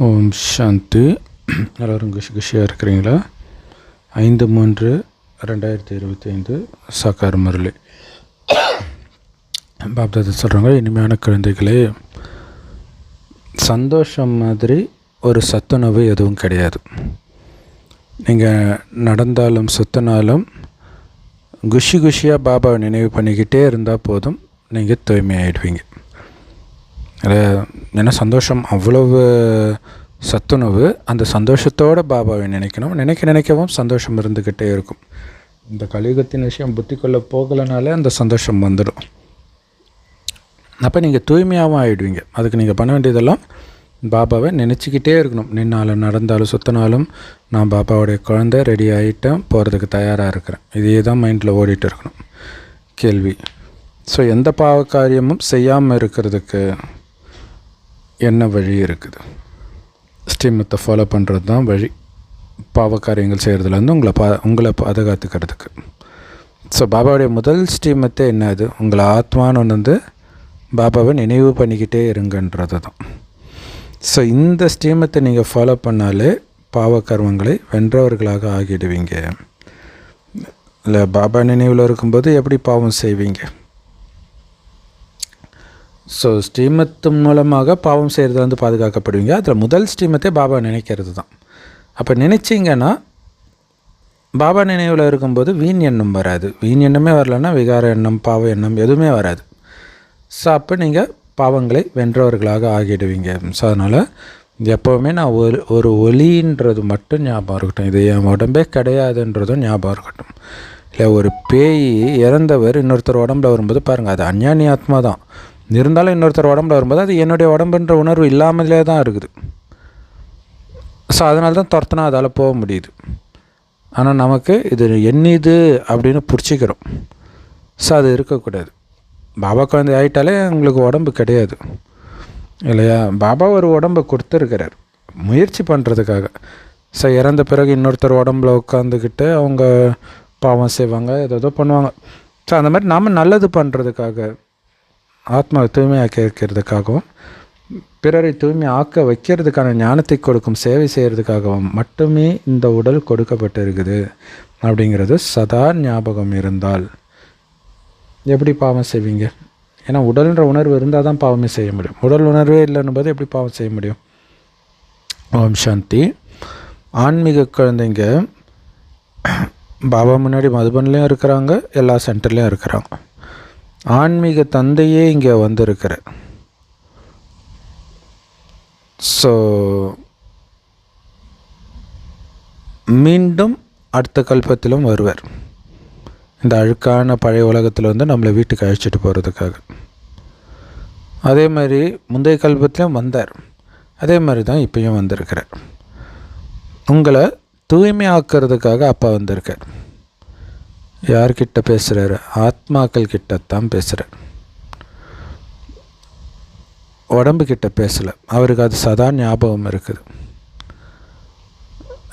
ஓம் சாந்தி. எல்லோரும் குஷியாக இருக்கிறீங்களா? 5/3/2025 சாக்கார் முரளி. பாப்தாதா சொல்கிறாங்க, இனிமையான குழந்தைகளே, சந்தோஷம் மாதிரி ஒரு சத்துணவு எதுவும் கிடையாது. நீங்கள் நடந்தாலும் சுத்தினாலும் குஷியாக பாபாவை நினைவு பண்ணிக்கிட்டே இருந்தால் போதும், நீங்கள் தூய்மையாகிடுவீங்க. ஏன்னா சந்தோஷம் அவ்வளவு சத்துணவு. அந்த சந்தோஷத்தோடு பாபாவை நினைக்கணும். நினைக்கவும் சந்தோஷம் இருந்துக்கிட்டே இருக்கும். இந்த கலியுகத்தின் விஷயம் புத்திக்குள்ளே போகலைனாலே அந்த சந்தோஷம் வந்துடும். அப்போ நீங்கள் தூய்மையாகவும் ஆகிடுவீங்க. அதுக்கு நீங்கள் பண்ண வேண்டியதெல்லாம் பாபாவை நினச்சிக்கிட்டே இருக்கணும். நின்னாலும் நடந்தாலும் சுற்றினாலும் நான் பாபாவுடைய குழந்தை, ரெடி ஆகிட்டேன், போகிறதுக்கு தயாராக இருக்கிறேன். இதே தான் மைண்டில் ஓடிட்டு இருக்கணும். கேள்வி, ஸோ எந்த பாவ காரியமும் செய்யாமல் இருக்கிறதுக்கு என்ன வழி இருக்குது? ஸ்ரீமத்தை ஃபாலோ பண்ணுறது தான் வழி. பாவ காரியங்கள் செய்கிறதுலேருந்து உங்களை பாதுகாத்துக்கிறதுக்கு. ஸோ பாபாவுடைய முதல் ஸ்ரீமத்தே என்னது? உங்களை ஆத்மான்னு ஒன்று பாபாவை நினைவு பண்ணிக்கிட்டே இருங்கன்றது தான். ஸோ இந்த ஸ்ரீமத்தை நீங்கள் ஃபாலோ பண்ணாலே பாவ கர்மங்களை வென்றவர்களாக ஆகிடுவீங்க. இல்லை, பாபா நினைவில் இருக்கும்போது எப்படி பாவம் செய்வீங்க? ஸோ ஸ்ரீமத்து மூலமாக பாவம் செய்கிறது பாதுகாக்கப்படுவீங்க. அதில் முதல் ஸ்ரீமத்தே பாபா நினைக்கிறது தான். அப்போ நினச்சிங்கன்னா பாபா நினைவில் இருக்கும்போது வீண் எண்ணம் வராது. வீண் எண்ணமே வரலன்னா விகார எண்ணம், பாவ எண்ணம் எதுவுமே வராது. ஸோ அப்போ நீங்கள் பாவங்களை வென்றவர்களாக ஆகிடுவீங்க. ஸோ அதனால் எப்போவுமே நான் ஒரு ஒலின்றது மட்டும் ஞாபகம் இருக்கட்டும். இது என் உடம்பே கிடையாதுன்றதும் ஞாபகம் இருக்கட்டும். இல்லை, ஒரு பேய் இறந்தவர் இன்னொருத்தர் உடம்புல வரும்போது பாருங்கள், அது அஞ்ஞானி ஆத்மா தான். இருந்தாலும் இன்னொருத்தர் உடம்புல வரும்போது அது என்னுடைய உடம்புன்ற உணர்வு இல்லாமலே தான் இருக்குது. ஸோ அதனால தான் துரத்துனா அதால் போக முடியுது. ஆனால் நமக்கு இது என்னது அப்படின்னு பிடிச்சிக்கிறோம். ஸோ அது இருக்கக்கூடாது. பாபா குழந்தை ஆகிட்டாலே உங்களுக்கு உடம்பு கிடையாது இல்லையா? பாபா ஒரு உடம்பை கொடுத்துருக்கிறார் முயற்சி பண்ணுறதுக்காக. ஸோ இறந்த பிறகு இன்னொருத்தர் உடம்புல உட்காந்துக்கிட்டு அவங்க பாவம் செய்வாங்க, ஏதோ பண்ணுவாங்க. ஸோ அந்த மாதிரி நாம் நல்லது பண்ணுறதுக்காக, ஆத்மாவை தூய்மையாக்க வைக்கிறதுக்காகவும் பிறரை தூய்மை ஆக்க வைக்கிறதுக்கான ஞானத்தை கொடுக்கும் சேவை செய்கிறதுக்காகவும் மட்டுமே இந்த உடல் கொடுக்கப்பட்டு இருக்குது அப்படிங்கிறது சதா ஞாபகம் இருந்தால் எப்படி பாவம் செய்வீங்க? ஏன்னா உடல்ன்ற உணர்வு இருந்தால் தான் பாவமே செய்ய முடியும். உடல் உணர்வே இல்லைன்னு போது எப்படி பாவம் செய்ய முடியும்? ஓம் சாந்தி. ஆன்மீக குழந்தைங்க பாபா முன்னாடி மதுபன்லேயும் இருக்கிறாங்க, எல்லா சென்டர்லேயும் இருக்கிறாங்க. ஆன்மீக தந்தையே இங்கே வந்திருக்கிறார். ஸோ மீண்டும் அடுத்த கல்பத்திலும் வருவார். இந்த அழுக்கான பழைய உலகத்தில் நம்மளை வீட்டுக்கு அழைச்சிட்டு போகிறதுக்காக. அதே மாதிரி முந்தைய கல்பத்திலும் வந்தார். அதே மாதிரி தான் இப்பயும் வந்திருக்கிறார். உங்களை தூய்மையாக்கிறதுக்காக அப்பா வந்திருக்கார். யார்கிட்ட பேசுகிறாரு? ஆத்மாக்கள் கிட்டத்தான் பேசுகிறார். உடம்புக்கிட்ட பேசலை. அவருக்கு அது சதா ஞாபகம் இருக்குது.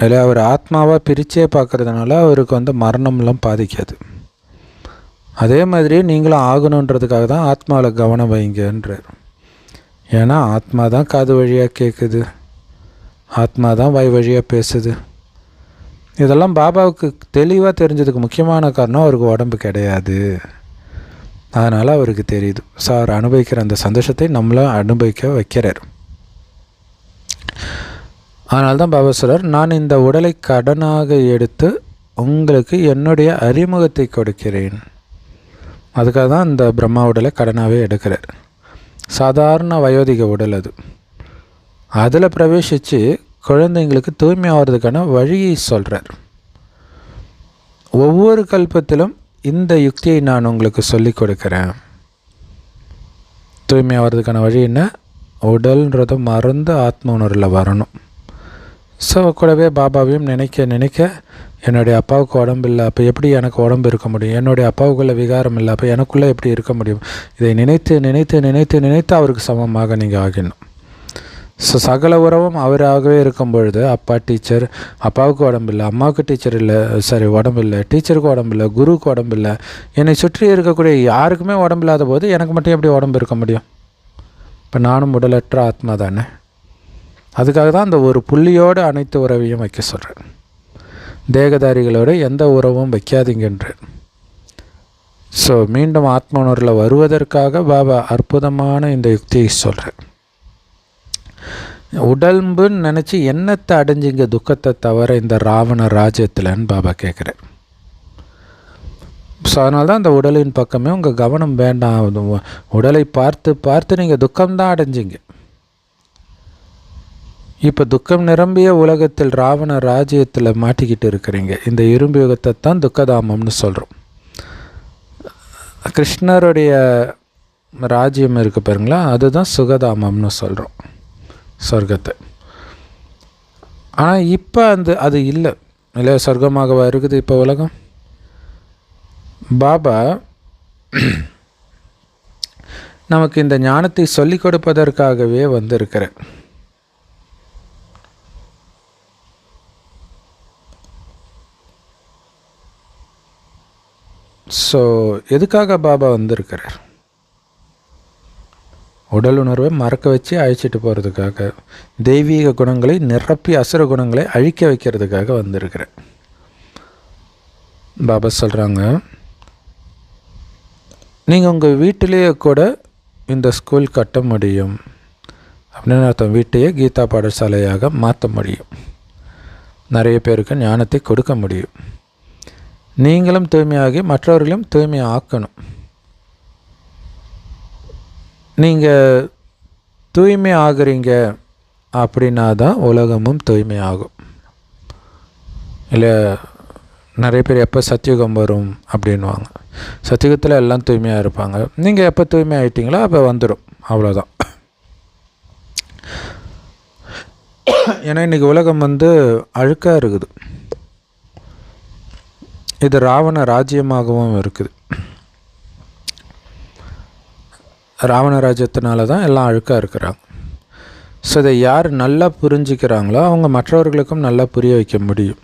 இல்லை, அவர் ஆத்மாவாக பிரித்தே பார்க்குறதுனால அவருக்கு மரணம்லாம் பாதிக்காது. அதே மாதிரி நீங்களும் ஆகணுன்றதுக்காக தான் ஆத்மாவில் கவனம் வைங்கன்றார். ஏன்னா ஆத்மா தான் காது வழியாக கேட்குது, ஆத்மா தான் வாய் வழியாக பேசுது. இதெல்லாம் பாபாவுக்கு தெளிவாக தெரிஞ்சதுக்கு முக்கியமான காரணம் அவருக்கு உடம்பு கிடையாது. அதனால் அவருக்கு தெரியுது. ஸோ அவர் அனுபவிக்கிற அந்த சந்தோஷத்தை நம்மளும் அனுபவிக்க வைக்கிறார். அதனால தான் பாபா சொல்கிறார், நான் இந்த உடலை கடனாக எடுத்து உங்களுக்கு என்னுடைய அறிமுகத்தை கொடுக்கிறேன். அதுக்காக தான் இந்த பிரம்மா உடலை கடனாகவே எடுக்கிறார். சாதாரண வயோதிக உடல் அது. அதில் பிரவேசித்து குழந்தைங்களுக்கு தூய்மை ஆகிறதுக்கான வழியை சொல்கிறார். ஒவ்வொரு கல்பத்திலும் இந்த யுக்தியை நான் உங்களுக்கு சொல்லிக் கொடுக்குறேன். தூய்மை ஆகிறதுக்கான வழி என்ன? உடல்ன்றதை மறந்து ஆத்ம உணர்வில் வரணும். ஸோ கூடவே பாபாவையும் நினைக்க என்னுடைய அப்பாவுக்கு உடம்பு இல்லை, அப்போ எப்படி எனக்கு உடம்பு இருக்க முடியும்? என்னுடைய அப்பாவுக்குள்ளே விகாரம் இல்லை, அப்போ எனக்குள்ளே எப்படி இருக்க முடியும்? இதை நினைத்து அவருக்கு சமமாக நீங்கள் ஆகணும். ஸோ சகல உறவும் அவராகவே இருக்கும் பொழுது அப்பா டீச்சர், அப்பாவுக்கு உடம்பு இல்லை, அம்மாவுக்கு டீச்சர் இல்லை, உடம்பு இல்லை, டீச்சருக்கு உடம்பு இல்லை, குருவுக்கு உடம்பு இல்லை, என்னை சுற்றி இருக்கக்கூடிய யாருக்குமே உடம்பு இல்லாத போது எனக்கு மட்டும் எப்படி உடம்பு இருக்க முடியும்? இப்போ நானும் உடலற்ற ஆத்மா தானே. அதுக்காக தான் அந்த ஒரு புள்ளியோடு அனைத்து உறவையும் வைக்க சொல்கிறேன். தேகதாரிகளோடு எந்த உறவும் வைக்காதீங்கன்றேன். ஸோ மீண்டும் ஆத்ம உணர்வில் வருவதற்காக பாபா அற்புதமான இந்த யுக்தியை சொல்கிறேன். உடம்புன்னு நினச்சி என்னத்தை அடைஞ்சிங்க துக்கத்தை தவிர இந்த ராவண ராஜ்யத்தில்ன்னு பாபா கேட்குறேன். ஸோ அதனால தான் அந்த உடலின் பக்கமே உங்கள் கவனம் வேண்டாம். உடலை பார்த்து பார்த்து நீங்கள் துக்கம்தான் அடைஞ்சிங்க. இப்போ துக்கம் நிரம்பிய உலகத்தில் ராவண ராஜ்யத்தில் மாட்டிக்கிட்டு இருக்கிறீங்க. இந்த இரும்பு யுகத்தை தான் துக்கதாமம்னு சொல்கிறோம். கிருஷ்ணருடைய ராஜ்யம் இருக்குது பாருங்களா, அதுதான் சுகதாமம்னு சொல்கிறோம், சொர்க்கத்தை. ஆனால் இப்போ அது இல்லை. சொர்க்கமாகவா இருக்குது இப்போ உலகம்? பாபா நமக்கு இந்த ஞானத்தை சொல்லிக் கொடுப்பதற்காகவே வந்திருக்கிறேன். ஸோ எதுக்காக பாபா வந்திருக்கிறார்? உடல் உணர்வை மறக்க வச்சு அழிச்சிட்டு போகிறதுக்காக, தெய்வீக குணங்களை நிரப்பி அசுர குணங்களை அழிக்க வைக்கிறதுக்காக வந்திருக்கிறேன். பாபா சொல்கிறாங்க, நீங்கள் உங்கள் வீட்டிலேயே கூட இந்த ஸ்கூல் கட்ட முடியும் அப்படின்னு அர்த்தம். வீட்டையே கீதா பாடசாலையாக மாற்ற முடியும். நிறைய பேருக்கு ஞானத்தை கொடுக்க முடியும். நீங்களும் தூய்மையாகி மற்றவர்களையும் தூய்மை ஆக்கணும். நீங்கள் தூய்மை ஆகுறீங்க அப்படின்னா தான் உலகமும் தூய்மை ஆகும். இல்லை நிறைய பேர் எப்போ சத்தியுகம் வரும் அப்படின்வாங்க. சத்தியுகத்தில் எல்லாம் தூய்மையாக இருப்பாங்க. நீங்கள் எப்போ தூய்மை ஆகிட்டீங்களோ அப்போ வந்துடும், அவ்வளோதான். ஏன்னா இன்றைக்கி உலகம் அழுக்காக இருக்குது. இது ராவண ராஜ்யமாகவும் இருக்குது. ராவண ராஜ்யத்தினால தான் எல்லாம் அழுக்காக இருக்கிறாங்க. ஸோ இதை யார் நல்லா புரிஞ்சிக்கிறாங்களோ அவங்க மற்றவர்களுக்கும் நல்லா புரிய வைக்க முடியும்.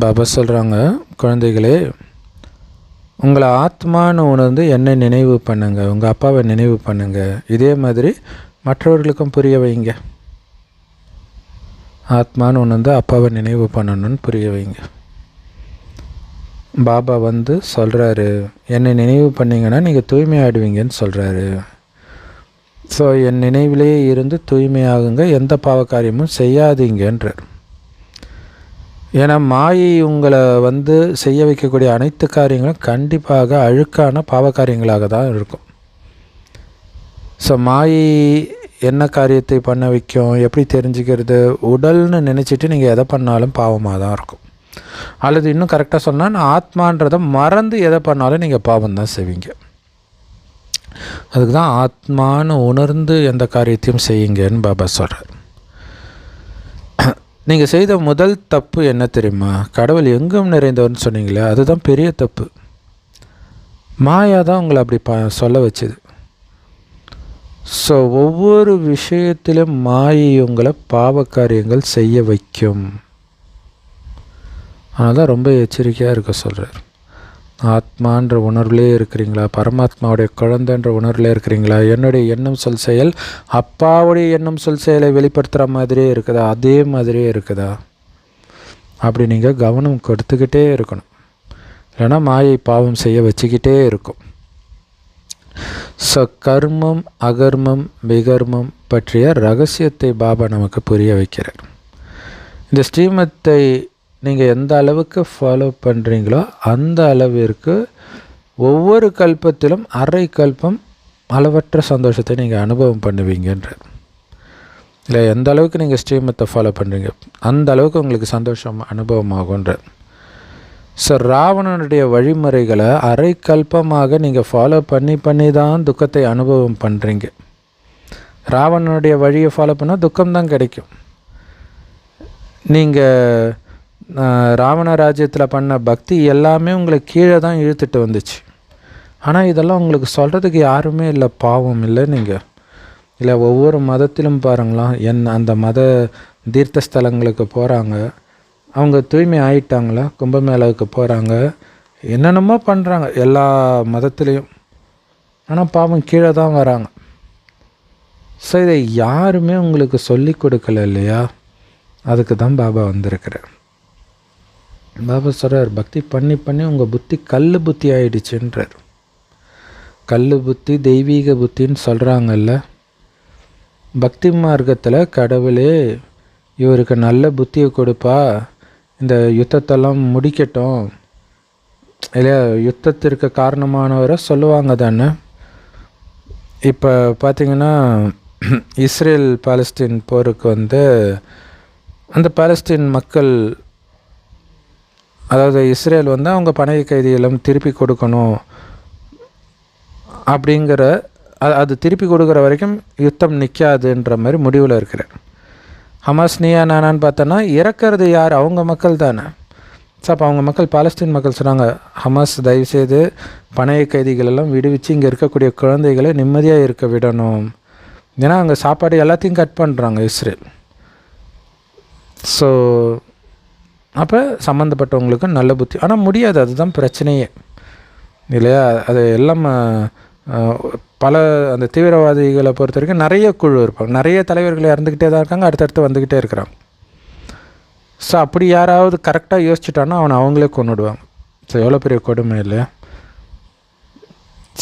பாபா சொல்கிறாங்க, குழந்தைகளே, உங்களை ஆத்மான்னு உணர்ந்து என்னை நினைவு பண்ணுங்கள், உங்கள் அப்பாவை நினைவு பண்ணுங்கள். இதே மாதிரி மற்றவர்களுக்கும் புரிய வைங்க. ஆத்மான்னு உணர்ந்து அப்பாவை நினைவு பண்ணணும்னு புரிய வைங்க. பாபா சொல்கிறாரு, என்னை நினைவு பண்ணிங்கன்னா நீங்கள் தூய்மையாடுவீங்கன்னு சொல்கிறாரு. ஸோ என் நினைவிலேயே இருந்து தூய்மையாகுங்க, எந்த பாவக்காரியமும் செய்யாதீங்கன்றார். ஏன்னா மாயை உங்களை செய்ய வைக்கக்கூடிய அனைத்து காரியங்களும் கண்டிப்பாக அழுக்கான பாவக்காரியங்களாக தான் இருக்கும். ஸோ மாயை என்ன காரியத்தை பண்ண வைக்கும், எப்படி தெரிஞ்சுக்கிறது? உடல்னு நினச்சிட்டு நீங்கள் எதை பண்ணாலும் பாவமாக தான் இருக்கும். அல்லது இன்னும் கரெக்டாக சொன்னால், நான் ஆத்மான்றதை மறந்து எதை பண்ணாலும் நீங்கள் பாவம் தான் செய்வீங்க. அதுக்கு தான் ஆத்மான்னு உணர்ந்து எந்த காரியத்தையும் செய்யுங்கன்னு பாபா சொல்கிறார். நீங்கள் செய்த முதல் தப்பு என்ன தெரியுமா? கடவுள் எங்கும் நிறைந்தவர்னு சொன்னீங்களே, அதுதான் பெரிய தப்பு. மாயா தான் உங்களை அப்படி சொல்ல வச்சுது. ஸோ ஒவ்வொரு விஷயத்திலும் மாயை உங்களை பாவக்காரியங்கள் செய்ய வைக்கும். அதனால தான் ரொம்ப எச்சரிக்கையாக இருக்க சொல்கிறார். ஆத்மான்ற உணர்விலே இருக்கிறீங்களா? பரமாத்மாவுடைய குழந்தைன்ற உணர்விலே இருக்கிறீங்களா? என்னுடைய எண்ணம் சொல் செயல் அப்பாவுடைய எண்ணம் சொல் செயலை வெளிப்படுத்துகிற மாதிரியே இருக்குதா? அதே மாதிரியே இருக்குதா? அப்படி நீங்கள் கவனம் கொடுத்துக்கிட்டே இருக்கணும். இல்லைன்னா மாயை பாவம் செய்ய வச்சுக்கிட்டே இருக்கும். ஸோ கர்மம், அகர்மம், விகர்மம் பற்றிய ரகசியத்தை பாபா நமக்கு புரிய வைக்கிறார். இந்த ஸ்ரீமத்தை நீங்கள் எந்த அளவுக்கு ஃபாலோ பண்ணுறீங்களோ அந்த அளவிற்கு ஒவ்வொரு கல்பத்திலும் அரை கல்பம் அளவற்ற சந்தோஷத்தை நீங்கள் அனுபவம் பண்ணுவீங்கன்ற. இல்லை, எந்த அளவுக்கு நீங்கள் ஸ்ரீமத்தை ஃபாலோ பண்ணுறீங்க அந்த அளவுக்கு உங்களுக்கு சந்தோஷம் அனுபவமாகுன்ற. ஸோ ராவணனுடைய வழிமுறைகளை அரை கல்பமாக நீங்கள் ஃபாலோ பண்ணி தான் துக்கத்தை அனுபவம் பண்ணுறீங்க. ராவணனுடைய வழியை ஃபாலோ பண்ணால் துக்கம்தான் கிடைக்கும். நீங்கள் ராவண ராஜ்யத்தில் பண்ண பக்தி எல்லாமே உங்களை கீழே தான் இழுத்துட்டு வந்துச்சு. ஆனால் இதெல்லாம் உங்களுக்கு சொல்கிறதுக்கு யாருமே இல்லை, பாவம் இல்லை. நீங்கள் இல்லை, ஒவ்வொரு மதத்திலும் பாருங்களாம், அந்த மத தீர்த்த ஸ்தலங்களுக்கு போகிறாங்க, அவங்க தூய்மை ஆகிட்டாங்களா, கும்பமேளாவுக்கு போகிறாங்க, என்னென்னமோ பண்ணுறாங்க எல்லா மதத்துலேயும். ஆனால் பாவம் கீழே தான் வராங்க. ஸோ இதை யாருமே உங்களுக்கு சொல்லி கொடுக்கல இல்லையா? அதுக்கு தான் பாபா வந்திருக்கிறார். பாபா சொல்கிறார், பக்தி பண்ணி பண்ணி உங்கள் புத்தி கல் புத்தி ஆயிடுச்சுன்றார். கல் புத்தி தெய்வீக புத்தின்னு சொல்கிறாங்கல்ல. பக்தி மார்க்கத்தில் கடவுளே இவருக்கு நல்ல புத்தியை கொடுப்பா, இந்த யுத்தத்தெல்லாம் முடிக்கட்டும் இல்லையா, யுத்தத்திற்கு காரணமானவரை சொல்லுவாங்க தானே. இப்போ பார்த்திங்கன்னா இஸ்ரேல் பாலஸ்தீன் போருக்கு அந்த பாலஸ்தீன் மக்கள், அதாவது இஸ்ரேல் அவங்க பணைய கைதிகளும் திருப்பி கொடுக்கணும் அப்படிங்கிற, அது திருப்பி கொடுக்குற வரைக்கும் யுத்தம் நிற்காதுன்ற மாதிரி முடிவில் இருக்கிறார். ஹமாஸ் நீயா நானான்னு பார்த்தோன்னா இறக்கிறது யார்? அவங்க மக்கள் தானே. ஸோ அப்போ அவங்க மக்கள், பாலஸ்தீன் மக்கள் சொல்கிறாங்க, ஹமாஸ் தயவுசெய்து பணைய கைதிகளெல்லாம் விடுவிச்சு இங்கே இருக்கக்கூடிய குழந்தைகளை நிம்மதியாக இருக்க விடணும். ஏன்னா அங்கே சாப்பாடு எல்லாத்தையும் கட் பண்ணுறாங்க இஸ்ரேல். ஸோ அப்போ சம்மந்தப்பட்டவங்களுக்கு நல்ல புத்தி, ஆனால் முடியாது, அதுதான் பிரச்சனையே இல்லையா. அது எல்லாம் பல அந்த தீவிரவாதிகளை பொறுத்த வரைக்கும் நிறைய குழு இருப்பாங்க, நிறைய தலைவர்கள் இறந்துக்கிட்டே தான் இருக்காங்க, அடுத்தடுத்து வந்துக்கிட்டே இருக்கிறாங்க. ஸோ அப்படி யாராவது கரெக்டாக யோசிச்சுட்டான்னா அவங்களே கொண்டுடுவாங்க. ஸோ எவ்வளோ பெரிய கொடுமை இல்லையா.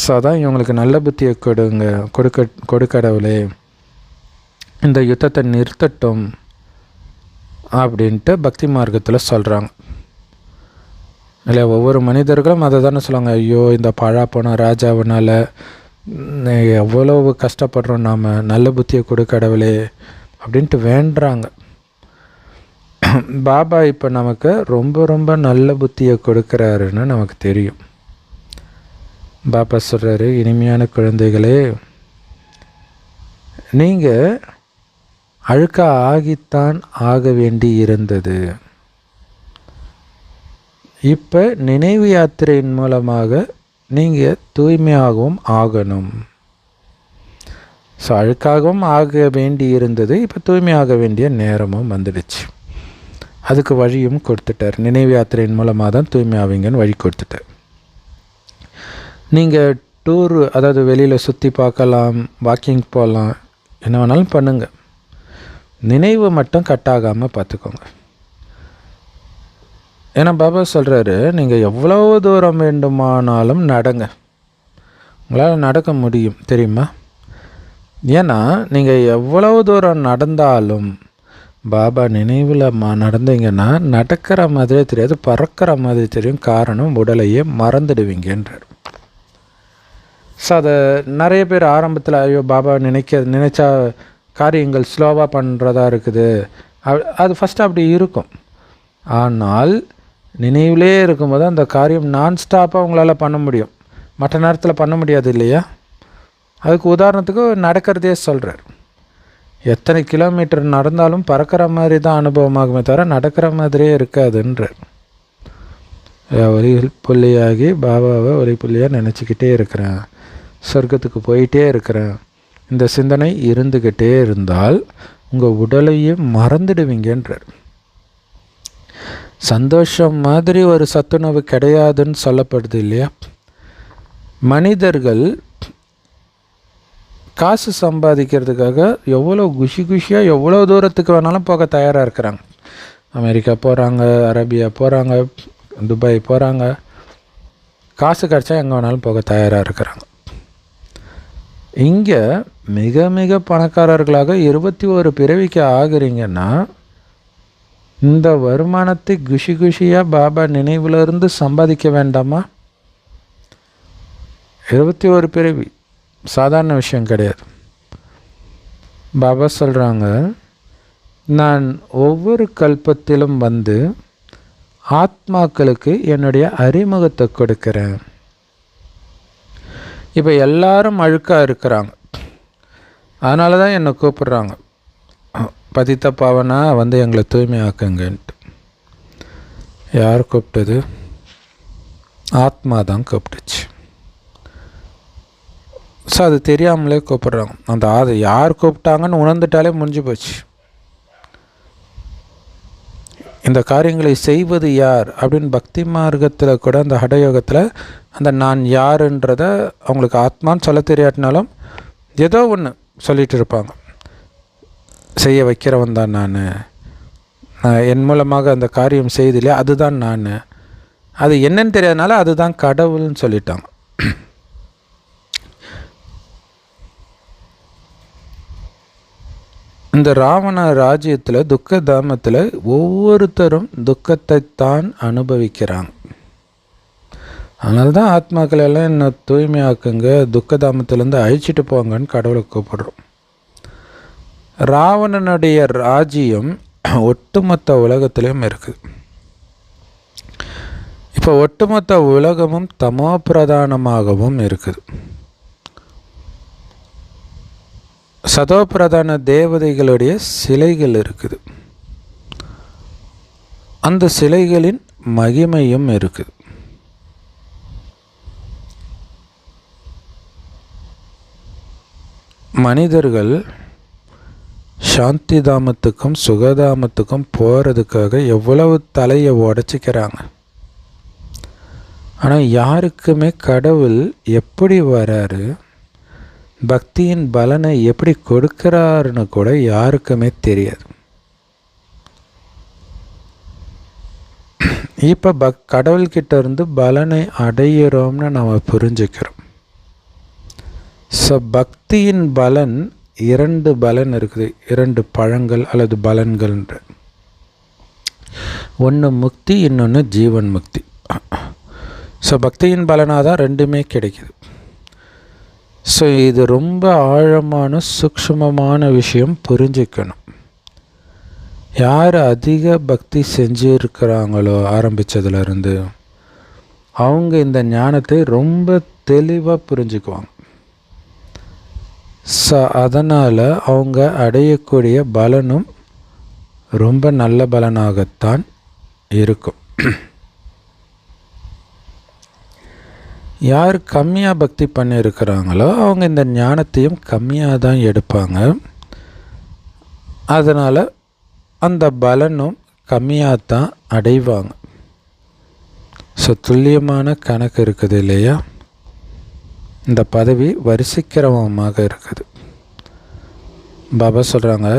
ஸோ அதான் இவங்களுக்கு நல்ல புத்தியை கொடுக்கடவுளே, இந்த யுத்தத்தை நிறுத்தட்டும் அப்படின்ட்டு பக்தி மார்க்கத்தில் சொல்கிறாங்க இல்லையா. ஒவ்வொரு மனிதர்களும் அதை தானே சொல்லுவாங்க, ஐயோ இந்த பழா போன ராஜாவினால் எவ்வளவு கஷ்டப்படுறோம், நாம் நல்ல புத்தியை கொடுக்கடவுளே அப்படின்ட்டு வேண்டுறாங்க. பாபா இப்போ நமக்கு ரொம்ப ரொம்ப நல்ல புத்தியை கொடுக்குறாருன்னு நமக்கு தெரியும். பாபா சொல்கிறாரு, இனிமையான குழந்தைகளே, நீங்கள் அழுக்க ஆகித்தான் ஆக வேண்டி இருந்தது. இப்போ நினைவு யாத்திரையின் மூலமாக நீங்கள் தூய்மையாகவும் ஆகணும். ஸோ அழுக்காகவும் ஆக வேண்டி இருந்தது, இப்போ தூய்மையாக வேண்டிய நேரமும் வந்துடுச்சு. அதுக்கு வழியும் கொடுத்துட்டார். நினைவு யாத்திரையின் மூலமாக தான் தூய்மை ஆவீங்கன்னு வழி கொடுத்துட்டார். நீங்கள் டூர், அதாவது வெளியில் சுற்றி பார்க்கலாம், வாக்கிங் போகலாம், என்ன வேணாலும் பண்ணுங்கள், நினைவு மட்டும் கட்டாகாமல் பார்த்துக்கோங்க. ஏன்னா பாபா சொல்கிறாரு, நீங்கள் எவ்வளோ தூரம் வேண்டுமானாலும் நடங்க, உங்களால் நடக்க முடியும் தெரியுமா. ஏன்னா நீங்கள் எவ்வளவு தூரம் நடந்தாலும் பாபா நினைவில் நடந்தீங்கன்னா நடக்கிற மாதிரியே தெரியாது, பறக்கிற மாதிரி தெரியும். காரணம், உடலையே மறந்துடுவீங்கன்றார். ஸோ அதை நிறைய பேர் ஆரம்பத்தில், ஐயோ பாபா நினச்சா காரியங்கள் ஸ்லோவாக பண்ணுறதா இருக்குது, அது ஃபஸ்ட்டு அப்படி இருக்கும். ஆனால் நினைவிலே இருக்கும்போது அந்த காரியம் நான் ஸ்டாப்பாக உங்களால் பண்ண முடியும், மற்ற நேரத்தில் பண்ண முடியாது இல்லையா. அதுக்கு உதாரணத்துக்கு நடக்கிறதே சொல்கிறார். எத்தனை கிலோமீட்டர் நடந்தாலும் பறக்கிற மாதிரி தான் அனுபவமாகுமே தவிர நடக்கிற மாதிரியே இருக்காதுன்றார். ஒலி புள்ளியாகி பாபாவை ஒலி புள்ளியாக நினச்சிக்கிட்டே இருக்கிறேன், சொர்க்கத்துக்கு போயிட்டே இருக்கிறேன், இந்த சிந்தனை இருந்துக்கிட்டே இருந்தால் உங்கள் உடலையே மறந்துடுவீங்கன்றார். சந்தோஷம் மாதிரி ஒரு சத்துணவு கிடையாதுன்னு சொல்லப்படுது இல்லையா. மனிதர்கள் காசு சம்பாதிக்கிறதுக்காக எவ்வளோ குஷியாக எவ்வளோ தூரத்துக்கு வேணாலும் போக தயாராக இருக்கிறாங்க. அமெரிக்கா போகிறாங்க, அரேபியா போகிறாங்க, துபாய் போகிறாங்க, காசு கிடச்சா எங்கே வேணாலும் போக தயாராக இருக்கிறாங்க. இங்கே மிக மிக பணக்காரர்களாக 21 பிறவிக்கு ஆகுறீங்கன்னா இந்த வருமானத்தை குஷியாக பாபா நினைவிலிருந்து சம்பாதிக்க வேண்டாமா? 21 பிறவி சாதாரண விஷயம் கிடையாது. பாபா சொல்கிறாங்க, நான் ஒவ்வொரு கல்பத்திலும் ஆத்மாக்களுக்கு என்னுடைய அறிமுகத்தை கொடுக்கிறேன். இப்போ எல்லாரும் அழுக்காக இருக்கிறாங்க, அதனால தான் என்னை கூப்பிட்றாங்க, பதித்த பாவனா எங்களை தூய்மையாக்குங்கன்ட்டு. யார் கூப்பிட்டது? ஆத்மா தான் கூப்பிட்டுச்சு. ஸோ அது தெரியாமலே கூப்பிட்றாங்க. அது யார் கூப்பிட்டாங்கன்னு உணர்ந்துட்டாலே முடிஞ்சு போச்சு. இந்த காரியங்களை செய்வது யார் அப்படின்னு பக்தி மார்க்கத்தில் கூட அந்த ஹடயோகத்தில் அந்த நான் யாருன்றதை அவங்களுக்கு ஆத்மான்னு சொல்ல தெரியாட்டினாலும் ஏதோ ஒன்று சொல்லிகிட்டு இருப்பாங்க, செய்ய வைக்கிறவன் தான் நான், என் மூலமாக அந்த காரியம் செய்தில்லையா அதுதான் நான், அது என்னன்னு தெரியாதனால அதுதான் கடவுள்னு சொல்லிட்டாங்க. இந்த ராவண ராஜ்யத்தில் துக்க தாமத்தில் ஒவ்வொருத்தரும் துக்கத்தை தான் அனுபவிக்கிறாங்க. அதனால தான் ஆத்மாக்கள் எல்லாம் என்ன தூய்மையாக்குங்க, துக்கதாமத்திலேருந்து அழிச்சிட்டு போங்கன்னு கடவுளை கூப்பிடுறோம். ராவணனுடைய ராஜ்யம் ஒட்டுமொத்த உலகத்திலையும் இருக்குது. இப்போ ஒட்டுமொத்த உலகமும் தமோ பிரதானமாகவும் இருக்குது. சதோ பிரதான தேவதைகளுடைய சிலைகள் இருக்குது. அந்த சிலைகளின் மகிமையும் இருக்குது. மனிதர்கள் சாந்தி தாமத்துக்கும் சுகதாமத்துக்கும் போகிறதுக்காக எவ்வளவு தலையை உடச்சிக்கிறாங்க. ஆனால் யாருக்குமே கடவுள் எப்படி வராரு, பக்தியின் பலனை எப்படி கொடுக்கிறாருன்னு கூட யாருக்குமே தெரியாது. இப்போ கடவுள்கிட்ட இருந்து பலனை அடையிறோம்னு நம்ம புரிஞ்சுக்கிறோம். ஸோ பக்தியின் பலன் 2 பலன் இருக்குது, 2 பழங்கள் அல்லது பலன்கள்ன்ற. ஒன்று முக்தி, இன்னொன்று ஜீவன் முக்தி. ஸோ பக்தியின் பலனாக தான் 2மே கிடைக்குது. ஸோ இது ரொம்ப ஆழமான சூக்ஷ்மமான விஷயம், புரிஞ்சுக்கணும். யார் அதிக பக்தி செஞ்சுருக்கிறாங்களோ ஆரம்பித்ததுலேருந்து அவங்க இந்த ஞானத்தை ரொம்ப தெளிவாக புரிஞ்சுக்குவாங்க. ஸோ அதனால் அவங்க அடையக்கூடிய பலனும் ரொம்ப நல்ல பலனாகத்தான் இருக்கும். யார் கம்மியாக பக்தி பண்ணியிருக்கிறாங்களோ அவங்க இந்த ஞானத்தையும் கம்மியாக தான் எடுப்பாங்க. அதனால் அந்த பலனும் கம்மியாக தான் அடைவாங்க. ஸோ துல்லியமான கணக்கு இருக்குது இல்லையா? இந்த பதவி வரிசைக்கிரமமாக இருக்குது. பாபா சொல்கிறாங்க,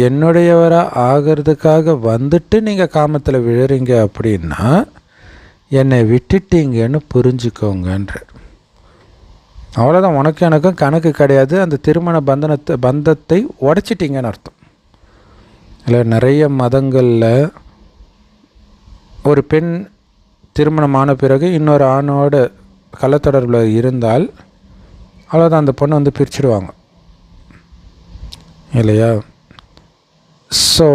என்னுடையவராக ஆகிறதுக்காக வந்துட்டு நீங்கள் காமத்தில் விழுறீங்க அப்படின்னா என்னை விட்டுட்டீங்கன்னு புரிஞ்சுக்கோங்கன்றார். அவ்வளோதான், உனக்கு எனக்கும் கணக்கு கிடையாது. அந்த திருமண பந்தத்தை உடைச்சிட்டிங்கன்னு அர்த்தம். இல்லை, நிறைய மதங்களில் ஒரு பெண் திருமணமான பிறகு இன்னொரு ஆணோட கள்ளத்தொடர்பில் இருந்தால் அவ்வளோதான், அந்த பொண்ணை வந்து பிரிச்சுடுவாங்க இல்லையா? ஸோ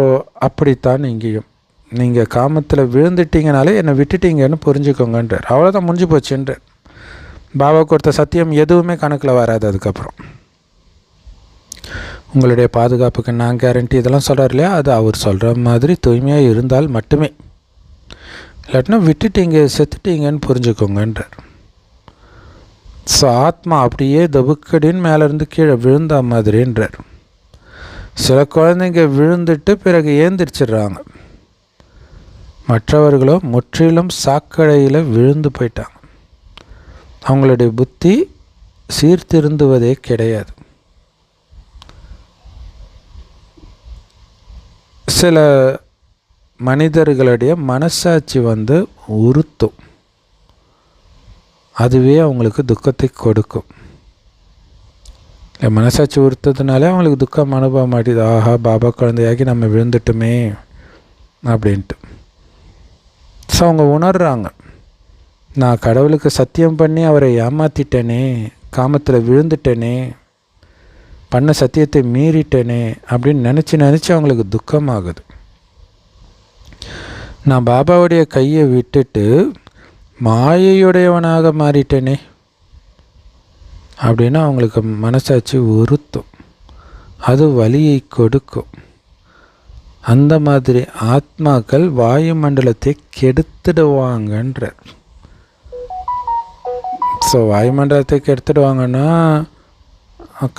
அப்படித்தான் இங்கேயும் நீங்கள் காமத்தில் விழுந்துட்டீங்கனாலே என்னை விட்டுட்டீங்கன்னு புரிஞ்சுக்கோங்கன்றார். அவ்வளோதான், முடிஞ்சு போச்சுன்றார். பாபா கொடுத்த சத்தியம் எதுவுமே கணக்கில் வராது. அதுக்கப்புறம் உங்களுடைய பாதுகாப்புக்கு நான் கேரண்டி இதெல்லாம் சொல்கிறார் இல்லையா, அது அவர் சொல்கிற மாதிரி தூய்மையாக இருந்தால் மட்டுமே. இல்லாட்டினா விட்டுட்டீங்க, செத்துட்டீங்கன்னு புரிஞ்சுக்கோங்கன்றார். ஸோ ஆத்மா அப்படியே தபுக்கடின்னு மேலேருந்து கீழே விழுந்த மாதிரின்றார். சில குழந்தைங்க விழுந்துட்டு பிறகு ஏந்திரிச்சிடுறாங்க, மற்றவர்களோ முற்றிலும் சாக்கடையில் விழுந்து போயிட்டாங்க. அவங்களுடைய புத்தி சீர்திருந்துவதே கிடையாது. சில மனிதர்களுடைய மனசாட்சி வந்து உறுத்தும், அதுவே அவங்களுக்கு துக்கத்தை கொடுக்கும். மனசாட்சி உறுத்ததுனாலே அவங்களுக்கு துக்கம் அனுபவம் மாட்டேது. ஆஹா, பாபா குழந்தையாகி நம்ம விழுந்துட்டுமே அப்படின்ட்டு. ஸோ அவங்க உணர்கிறாங்க, நான் கடவுளுக்கு சத்தியம் பண்ணி அவரை ஏமாற்றிட்டேனே, காமத்தில் விழுந்துட்டேனே, பண்ண சத்தியத்தை மீறிட்டேனே அப்படின்னு நினச்சி அவங்களுக்கு துக்கமாகுது. நான் பாபாவுடைய கையை விட்டுட்டு மாயையுடையவனாக மாறிட்டேனே அப்படின்னா அவங்களுக்கு மனசாட்சி உறுத்தும், அது வலியை கொடுக்கும். அந்த மாதிரி ஆத்மாக்கள் வாயுமண்டலத்தை கெடுத்துடுவாங்கன்றார். ஸோ வாயுமண்டலத்தை கெடுத்துடுவாங்கன்னா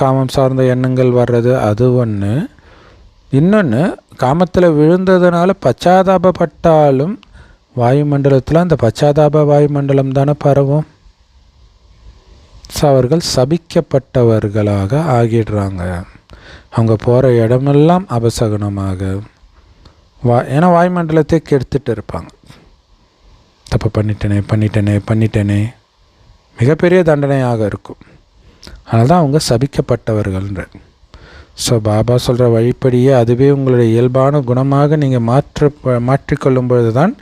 காமம் சார்ந்த எண்ணங்கள் வர்றது அது ஒன்று. இன்னொன்று, காமத்தில் விழுந்ததுனால பச்சாதாபப்பட்டாலும் வாயுமண்டலத்தில் அந்த பச்சாதாப வாயுமண்டலம் தானே பரவும். ஸோ அவர்கள் சபிக்கப்பட்டவர்களாக ஆகிடுறாங்க. அவங்க போகிற இடமெல்லாம் அபசகுனமாக ஏன்னா வாய்மண்டலத்தை கெடுத்துட்டு இருப்பாங்க. தப்பு பண்ணிட்டேனே மிகப்பெரிய தண்டனையாக இருக்கும். அதனால தான் அவங்க சபிக்கப்பட்டவர்கள்ன்ற. ஸோ பாபா சொல்கிற வழிப்படியே அதுவே உங்களுடைய இயல்பான குணமாக நீங்கள் மாற்றிக்கொள்ளும் பொழுது தான்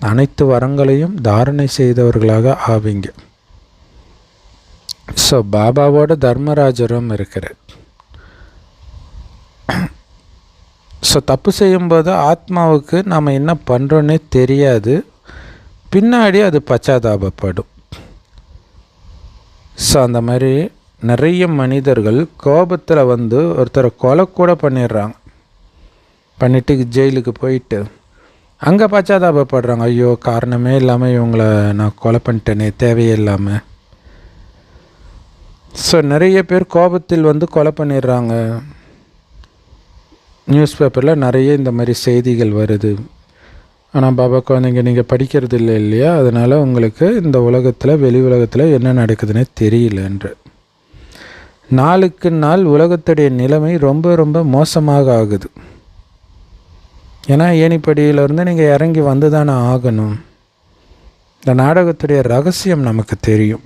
அனைத்து வரங்களையும் தாரணை செய்தவர்களாக ஆவீங்க. ஸோ பாபாவோட தர்மராஜரும் இருக்கிறார். ஸோ தப்பு செய்யும்போது ஆத்மாவுக்கு நாம் என்ன பண்ணுறோன்னே தெரியாது, பின்னாடி அது பச்சாதாபப்படும். ஸோ அந்த மாதிரி நிறைய மனிதர்கள் கோபத்தில் ஒருத்தரை கொலை கூட பண்ணிடுறாங்க. பண்ணிவிட்டு ஜெயிலுக்கு போயிட்டு அங்கே பச்சாதாபப்படுறாங்க. ஐயோ, காரணமே இல்லாமல் இவங்களை நான் கொலை பண்ணிட்டேனே, தேவையே இல்லாமல். ஸோ நிறைய பேர் கோபத்தில் கொலை பண்ணிடுறாங்க. நியூஸ் பேப்பரில் நிறைய இந்த மாதிரி செய்திகள் வருது. ஆனால் பாபா குழந்தைங்க நீங்கள் படிக்கிறது இல்லையா, அதனால் உங்களுக்கு இந்த உலகத்தில் வெளி உலகத்தில் என்ன நடக்குதுன்னே தெரியலன்ற. நாளுக்கு நாள் உலகத்துடைய நிலைமை ரொம்ப ரொம்ப மோசமாக ஆகுது. ஏன்னா ஏணிப்படியிலிருந்து நீங்கள் இறங்கி வந்து தானே ஆகணும். இந்த நாடகத்துடைய ரகசியம் நமக்கு தெரியும்.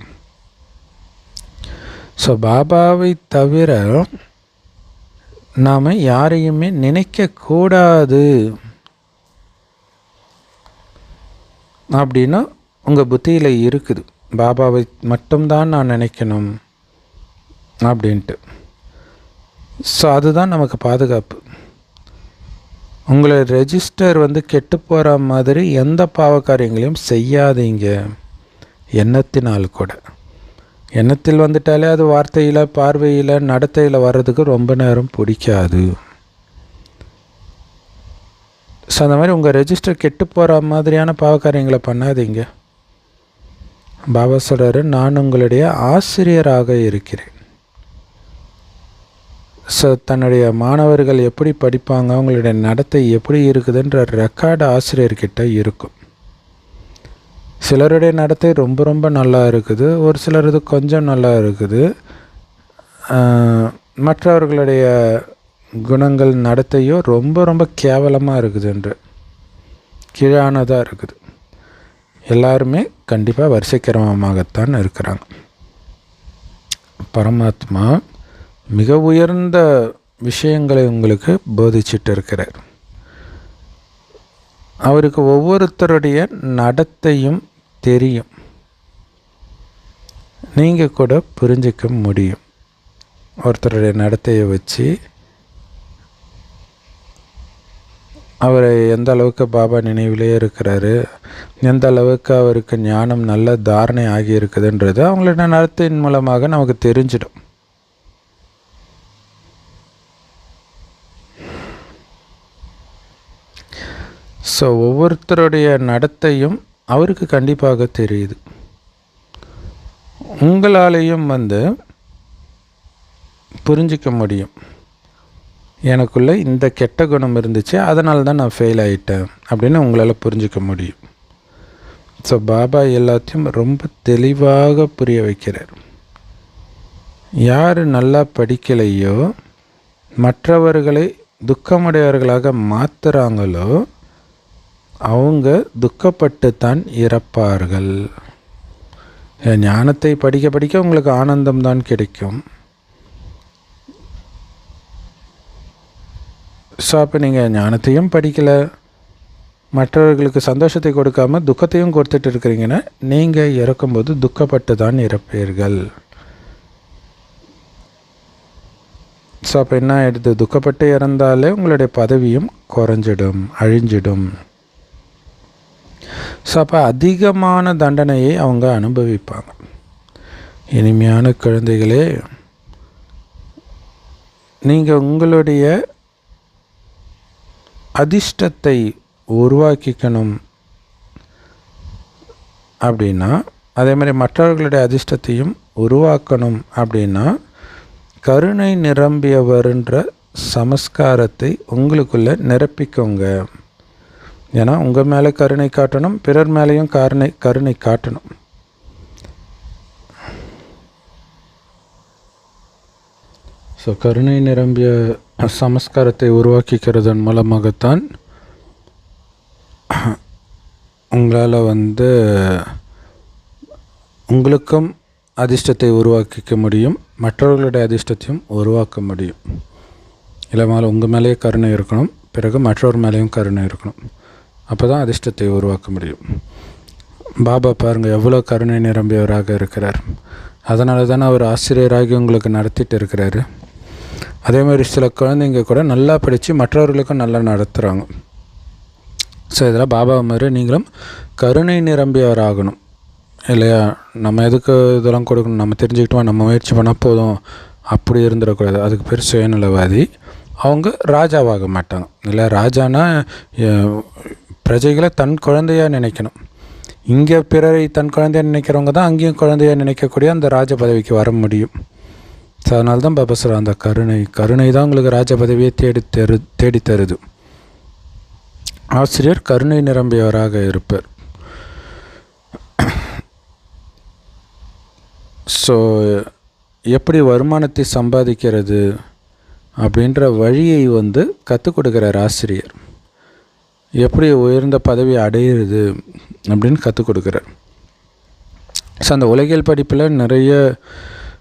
ஸோ பாபாவை தவிர நாம் யாரையுமே நினைக்கக்கூடாது அப்படின்னா உங்கள் புத்தியில் இருக்குது. பாபாவை மட்டும்தான் நான் நினைக்கணும் அப்படின்ட்டு. ஸோ அதுதான் நமக்கு பாதுகாப்பு. உங்களை ரெஜிஸ்டர் கெட்டு போகிற மாதிரி எந்த பாவக்காரியங்களையும் செய்யாதீங்க. எண்ணத்தினால் கூட. எண்ணத்தில் வந்துட்டாலே அது வார்த்தையில், பார்வையில், நடத்தையில் வர்றதுக்கு ரொம்ப நேரம் பிடிக்காது. ஸோ அந்த மாதிரி உங்கள் ரெஜிஸ்டர் கெட்டு போகிற மாதிரியான பாவக்காரியங்களை பண்ணாதீங்க. பாபா சொல்கிறாரு, நான் உங்களுடைய ஆசிரியராக இருக்கிறேன். ஸோ தன்னுடைய மாணவர்கள் எப்படி படிப்பாங்க, அவங்களுடைய நடத்தை எப்படி இருக்குதுன்ற ரெக்கார்டு ஆசிரியர்கிட்ட இருக்கும். சிலருடைய நடத்தை ரொம்ப ரொம்ப நல்லா இருக்குது, ஒரு சிலரது கொஞ்சம் நல்லா இருக்குது. மற்றவர்களுடைய குணங்கள் நடத்தையோ ரொம்ப ரொம்ப கேவலமாக இருக்குதுன்று, கீழானதாக இருக்குது. எல்லாருமே கண்டிப்பாக வரிசைக்கிரமமாகத்தான் இருக்கிறாங்க. பரமாத்மா மிக உயர்ந்த விஷயங்களை உங்களுக்கு போதிச்சுட்டு இருக்கிறார். அவருக்கு ஒவ்வொருத்தருடைய நடத்தையும் தெரியும். நீங்கள் கூட புரிஞ்சிக்க முடியும். ஒருத்தருடைய நடத்தையை வச்சு அவர் எந்த அளவுக்கு பாபா நினைவிலே இருக்கிறாரு, எந்த அளவுக்கு அவருக்கு ஞானம் நல்ல தாரணை ஆகி இருக்குதுன்றது அவங்களோட நடத்தையின் மூலமாக நமக்கு தெரிஞ்சிடும். ஸோ ஒவ்வொருத்தருடைய நடத்தையும் அவருக்கு கண்டிப்பாக தெரியுது. உங்களாலேயும் புரிஞ்சிக்க முடியும், எனக்குள்ளே இந்த கெட்ட குணம் இருந்துச்சு, அதனால தான் நான் ஃபெயில் ஆகிட்டேன் அப்படின்னு உங்களால் புரிஞ்சிக்க முடியும். ஸோ பாபா எல்லாத்தையும் ரொம்ப தெளிவாக புரிய வைக்கிறார். யார் நல்லா படிக்கலையோ, மற்றவர்களை துக்கமுடையவர்களாக மாற்றுறாங்களோ, அவங்க துக்கப்பட்டு தான் இறப்பார்கள். ஞானத்தை படிக்க படிக்க உங்களுக்கு ஆனந்தம்தான் கிடைக்கும். ஸோ அப்போ நீங்கள் ஞானத்தையும் படிக்கலை, மற்றவர்களுக்கு சந்தோஷத்தை கொடுக்காமல் துக்கத்தையும் கொடுத்துட்டு இருக்கிறீங்கன்னா நீங்கள் இறக்கும்போது துக்கப்பட்டு தான் இறப்பீர்கள். ஸோ அப்போ என்ன ஆகிடுது, துக்கப்பட்டு இறந்தாலே உங்களுடைய பதவியும் குறைஞ்சிடும், அழிஞ்சிடும். ஸோ அப்போ அதிகமான தண்டனையை அவங்க அனுபவிப்பாங்க. இனிமையான குழந்தைகளே, நீங்கள் உங்களுடைய அதிர்ஷ்டத்தை உருவாக்கிக்கணும் அப்படின்னா, அதே மாதிரி மற்றவர்களுடைய அதிர்ஷ்டத்தையும் உருவாக்கணும் அப்படின்னா, கருணை நிரம்பியவர்ன்ற சமஸ்காரத்தை உங்களுக்குள்ளே நிரப்பிக்கோங்க. ஏன்னா உங்கள் மேலே கருணை காட்டணும், பிறர் மேலேயும் கருணை காட்டணும். ஸோ கருணை நிரம்பிய சமஸ்காரத்தை உருவாக்கிக்கிறதன் மூலமாகத்தான் உங்களால் உங்களுக்கும் அதிர்ஷ்டத்தை உருவாக்கிக்க முடியும், மற்றவர்களுடைய அதிர்ஷ்டத்தையும் உருவாக்க முடியும். இல்லை மேலே உங்கள் மேலேயே கருணை இருக்கணும், பிறகு மற்றவர் மேலேயும் கருணை இருக்கணும். அப்போ தான் அதிர்ஷ்டத்தை உருவாக்க முடியும். பாபா பாருங்கள் எவ்வளோ கருணை நிரம்பியவராக இருக்கிறார். அதனால தானே அவர் ஆசிரியராகி உங்களுக்கு நடத்திட்டு இருக்கிறாரு. அதே மாதிரி சில குழந்தைங்க கூட நல்லா படித்து மற்றவர்களுக்கும் நல்லா நடத்துகிறாங்க. ஸோ இதில் பாபா மாதிரி நீங்களும் கருணை நிரம்பியவராகணும் இல்லையா? நம்ம எதுக்கு இதெல்லாம் கொடுக்கணும், நம்ம தெரிஞ்சுக்கிட்டோம், நம்ம முயற்சி பண்ணால் போதும் அப்படி இருந்துடக்கூடாது. அதுக்கு பேர் சுயநலவாதி. அவங்க ராஜாவாக மாட்டாங்க இல்லை. ராஜானா பிரஜைகளை தன் குழந்தையாக நினைக்கணும். இங்கே பிறரை தன் குழந்தையாக நினைக்கிறவங்க தான் அங்கேயும் குழந்தையாக நினைக்கக்கூடிய அந்த ராஜ பதவிக்கு வர முடியும். ஸோ அதனால தான் பாபா சொல்கிறார், அந்த கருணை தான் உங்களுக்கு ராஜ பதவியை தேடி தருது. ஆசிரியர் கருணை நிரம்பியவராக இருப்பார். ஸோ எப்படி வருமானத்தை சம்பாதிக்கிறது அப்படின்ற வழியை கற்றுக் கொடுக்குறார் ஆசிரியர். எப்படி உயர்ந்த பதவியை அடையிறது அப்படின்னு கற்றுக் கொடுக்குறார். ஸோ அந்த உலகியல் படிப்பில் நிறைய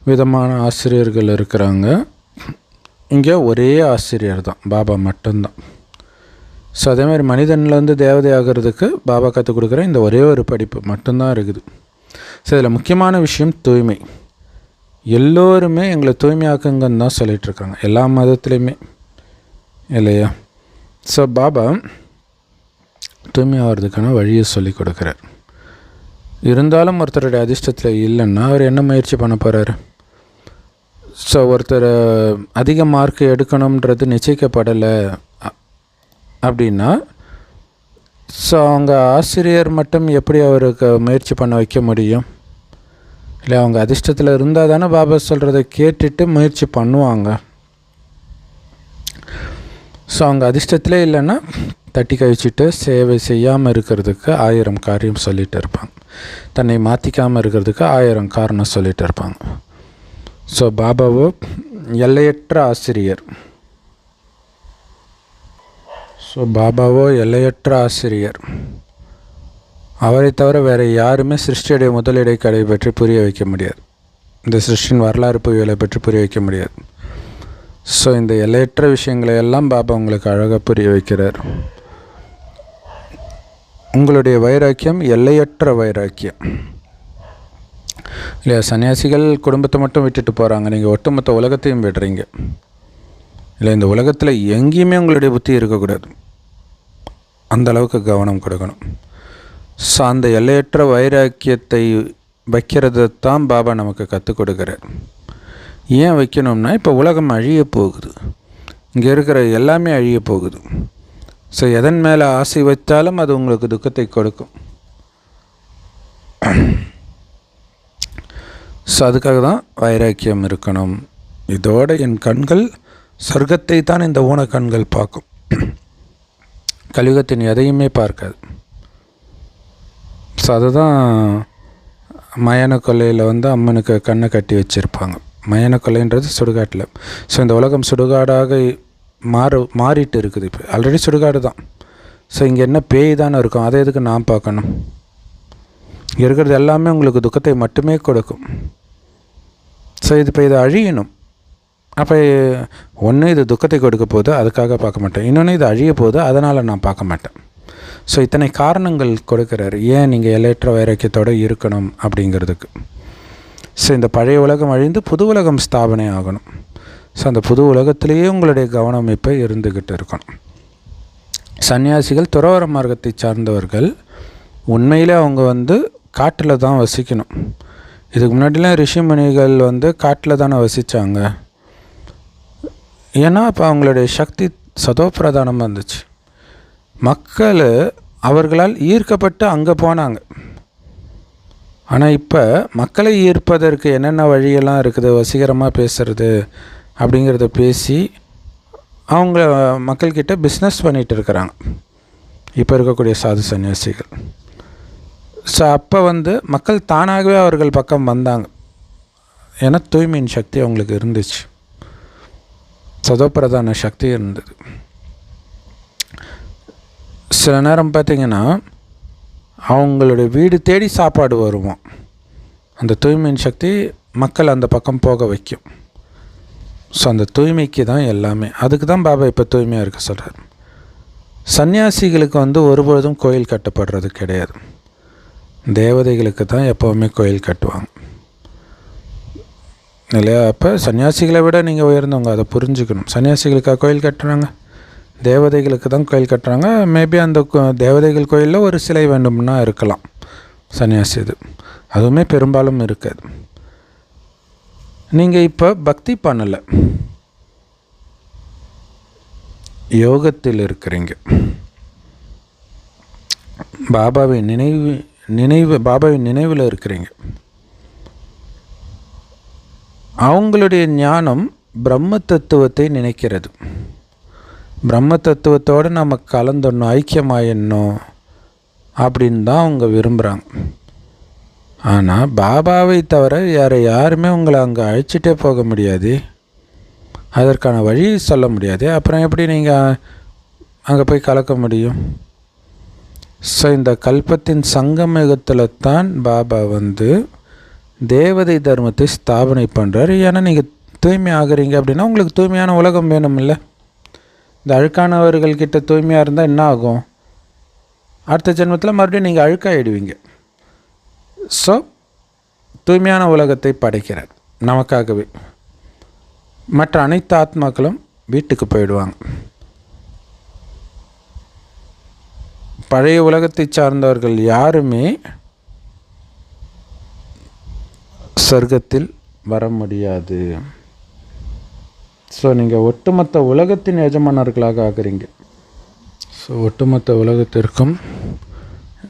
விதமான ஆசிரியர்கள் இருக்கிறாங்க. இங்கே ஒரே ஆசிரியர் தான், பாபா மட்டும்தான். ஸோ அதே மாதிரி மனிதன்லேருந்து தேவதை ஆகிறதுக்கு பாபா கற்றுக் கொடுக்குற இந்த ஒரே ஒரு படிப்பு மட்டும்தான் இருக்குது. ஸோ இதில் முக்கியமான விஷயம் தூய்மை. எல்லோருமே எங்களை தூய்மையாக்குங்கன்னு தான் சொல்லிகிட்ருக்காங்க, எல்லா மதத்துலேயுமே இல்லையா? ஸோ பாபா தூய்மையாகிறதுக்கான வழியை சொல்லி கொடுக்குறார். இருந்தாலும் ஒருத்தருடைய அதிர்ஷ்டத்தில் இல்லைன்னா அவர் என்ன முயற்சி பண்ண போகிறாரு? ஸோ ஒருத்தர் அதிக மார்க் எடுக்கணுன்றது நிச்சயிக்கப்படலை அப்படின்னா ஸோ அவங்க ஆசிரியர் மட்டும் எப்படி அவருக்கு முயற்சி பண்ண வைக்க முடியும்? இல்லை, அவங்க அதிர்ஷ்டத்தில் இருந்தால் தானே பாபா சொல்கிறத கேட்டுட்டு முயற்சி பண்ணுவாங்க. ஸோ அவங்க அதிர்ஷ்டத்திலே இல்லைன்னா தட்டி கழிச்சிட்டு சேவை செய்யாமல் இருக்கிறதுக்கு 1000 காரியம் சொல்லிகிட்டு இருப்பாங்க. தன்னை மாற்றிக்காமல் இருக்கிறதுக்கு 1000 காரணம் சொல்லிகிட்டு இருப்பாங்க. ஸோ பாபாவோ எல்லையற்ற ஆசிரியர். அவரை தவிர வேறு யாருமே சிருஷ்டியுடைய முதலிடை கடை பற்றி புரிய வைக்க முடியாது. இந்த சிருஷ்டின் வரலாறு புயலை பற்றி புரிய வைக்க முடியாது. ஸோ இந்த எல்லையற்ற விஷயங்களை எல்லாம் பாபா உங்களுக்கு அழகாக புரிய வைக்கிறார். உங்களுடைய வைராக்கியம் எல்லையற்ற வைராக்கியம் இல்லையா? சன்னியாசிகள் குடும்பத்தை மட்டும் விட்டுட்டு போகிறாங்க, நீங்கள் ஒட்டுமொத்த உலகத்தையும் விடுறீங்க இல்லை. இந்த உலகத்தில் எங்கேயுமே உங்களுடைய புத்தி இருக்கக்கூடாது, அந்த அளவுக்கு கவனம் கொடுக்கணும். ஸோ அந்த எல்லையற்ற வைராக்கியத்தை வைக்கிறது தான் பாபா நமக்கு கற்றுக் கொடுக்குறார். ஏன் வைக்கணும்னா, இப்போ உலகம் அழிய போகுது, இங்கே இருக்கிற எல்லாமே அழிய போகுது. ஸோ எதன் மேலே ஆசை வைத்தாலும் அது உங்களுக்கு துக்கத்தை கொடுக்கும். ஸோ அதுக்காக தான் வைராக்கியம் இருக்கணும். இதோட என் கண்கள் சொர்க்கத்தை தான் இந்த ஊன கண்கள் பார்க்கும், கலியுகத்தின் எதையுமே பார்க்காது. ஸோ அதுதான் மயான கொல்லையில் அம்மனுக்கு கண்ணை கட்டி வச்சுருப்பாங்க. மயான கொல்லைன்றது சுடுகாட்டில். ஸோ இந்த உலகம் சுடுகாடாக மாறிட்டு இருக்குது. இப்போ ஆல்ரெடி சுடுகாடு தான். ஸோ இங்கே என்ன பேய் தானே இருக்கும், அதை எதுக்கு நான் பார்க்கணும்? இருக்கிறது எல்லாமே உங்களுக்கு துக்கத்தை மட்டுமே கொடுக்கும். ஸோ இது அழியணும். அப்போ ஒன்று இது துக்கத்தை கொடுக்க போகுது, அதுக்காக பார்க்க மாட்டேன். இன்னொன்று இது அழிய போகுது, அதனால் நான் பார்க்க மாட்டேன். ஸோ இத்தனை காரணங்கள் கொடுக்குறாரு ஏன் நீங்கள் எல்லையற்ற வைராக்கியத்தோடு இருக்கணும் அப்படிங்கிறதுக்கு. ஸோ இந்த பழைய உலகம் அழிந்து புது உலகம் ஸ்தாபனை ஆகணும். ஸோ அந்த புது உலகத்திலேயே உங்களுடைய கவனம் இப்போ இருந்துக்கிட்டு இருக்கணும். சன்னியாசிகள் துறவற மார்க்கத்தை சார்ந்தவர்கள். உண்மையிலே அவங்க காட்டில் தான் வசிக்கணும். இதுக்கு முன்னாடிலாம் ரிஷிமுனிகள் காட்டில் தானே வசித்தாங்க. ஏன்னா அப்போ அவங்களுடைய சக்தி சதோப்பிரதானமாக இருந்துச்சு. மக்கள் அவர்களால் ஈர்க்கப்பட்டு அங்கே போனாங்க. ஆனால் இப்போ மக்களை ஈர்ப்பதற்கு என்னென்ன வழியெல்லாம் இருக்குது, வசீகரமாக பேசுகிறது அப்படிங்கிறத பேசி அவங்க மக்கள்கிட்ட பிஸ்னஸ் பண்ணிகிட்டு இருக்கிறாங்க இப்போ இருக்கக்கூடிய சாது சன்னியாசிகள். ஸோ அப்போ மக்கள் தானாகவே அவர்கள் பக்கம் வந்தாங்க. ஏன்னா தூய்மையின் சக்தி அவங்களுக்கு இருந்துச்சு. சதோப்பிரதான சக்தி இருந்தது. சில நேரம் பார்த்திங்கன்னா அவங்களுடைய வீடு தேடி சாப்பாடு வருவோம். அந்த தூய்மையின் சக்தி மக்கள் அந்த பக்கம் போக வைக்கும். ஸோ அந்த தூய்மைக்கு தான் எல்லாமே. அதுக்கு தான் பாபா இப்போ தூய்மையாக இருக்க சொல்கிறார். சன்னியாசிகளுக்கு ஒருபொழுதும் கோயில் கட்டப்படுறது கிடையாது. தேவதைகளுக்கு தான் எப்போவுமே கோயில் கட்டுவாங்க இல்லையா? அப்போ சன்னியாசிகளை விட நீங்கள் உயர்ந்தவங்க, அதை புரிஞ்சுக்கணும். சன்னியாசிகளுக்காக கோயில் கட்டுறாங்க, தேவதைகளுக்கு தான் கோயில் கட்டுறாங்க. மேபி அந்த தேவதைகள் கோயிலில் ஒரு சிலை வேண்டும்னா இருக்கலாம், சன்னியாசி இது அதுவுமே பெரும்பாலும் இருக்காது. நீங்கள் இப்போ பக்தி பண்ணலை, யோகத்தில் இருக்கிறீங்க. பாபாவின் நினைவில் இருக்கிறீங்க. அவங்களுடைய ஞானம் பிரம்ம தத்துவத்தை நினைக்கிறது. பிரம்ம தத்துவத்தோடு நம்ம கலந்துடணும், ஐக்கியமாயிடணும் அப்படின்னு தான் அவங்க விரும்புகிறாங்க. ஆனால் பாபாவை தவிர யாருமே உங்களை அங்கே அழைச்சிட்டே போக முடியாது, அதற்கான வழி சொல்ல முடியாது. அப்புறம் எப்படி நீங்கள் அங்கே போய் கலக்க முடியும்? ஸோ இந்த கல்பத்தின் சங்கமயுகத்தில் தான் பாபா தேவதை தர்மத்தை ஸ்தாபனை பண்ணுறார். ஏன்னா நீங்கள் தூய்மை ஆகிறீங்க அப்படின்னா உங்களுக்கு தூய்மையான உலகம் வேணும் இல்லை? இந்த அழுக்கானவர்கள்கிட்ட தூய்மையாக இருந்தால் என்ன ஆகும்? அடுத்த ஜென்மத்தில் மறுபடியும் நீங்கள் அழுக்காயிடுவீங்க. ஸோ தூய்மையான உலகத்தை படைக்கிறார் நமக்காகவே. மற்ற அனைத்து ஆத்மாக்களும் வீட்டுக்கு போயிடுவாங்க. பழைய உலகத்தை சார்ந்தவர்கள் யாருமே சொர்க்கத்தில் வர முடியாது. ஸோ நீங்கள் ஒட்டுமொத்த உலகத்தின் எஜமானர்களாக ஆகிறீங்க. ஸோ ஒட்டுமொத்த உலகத்திற்கும்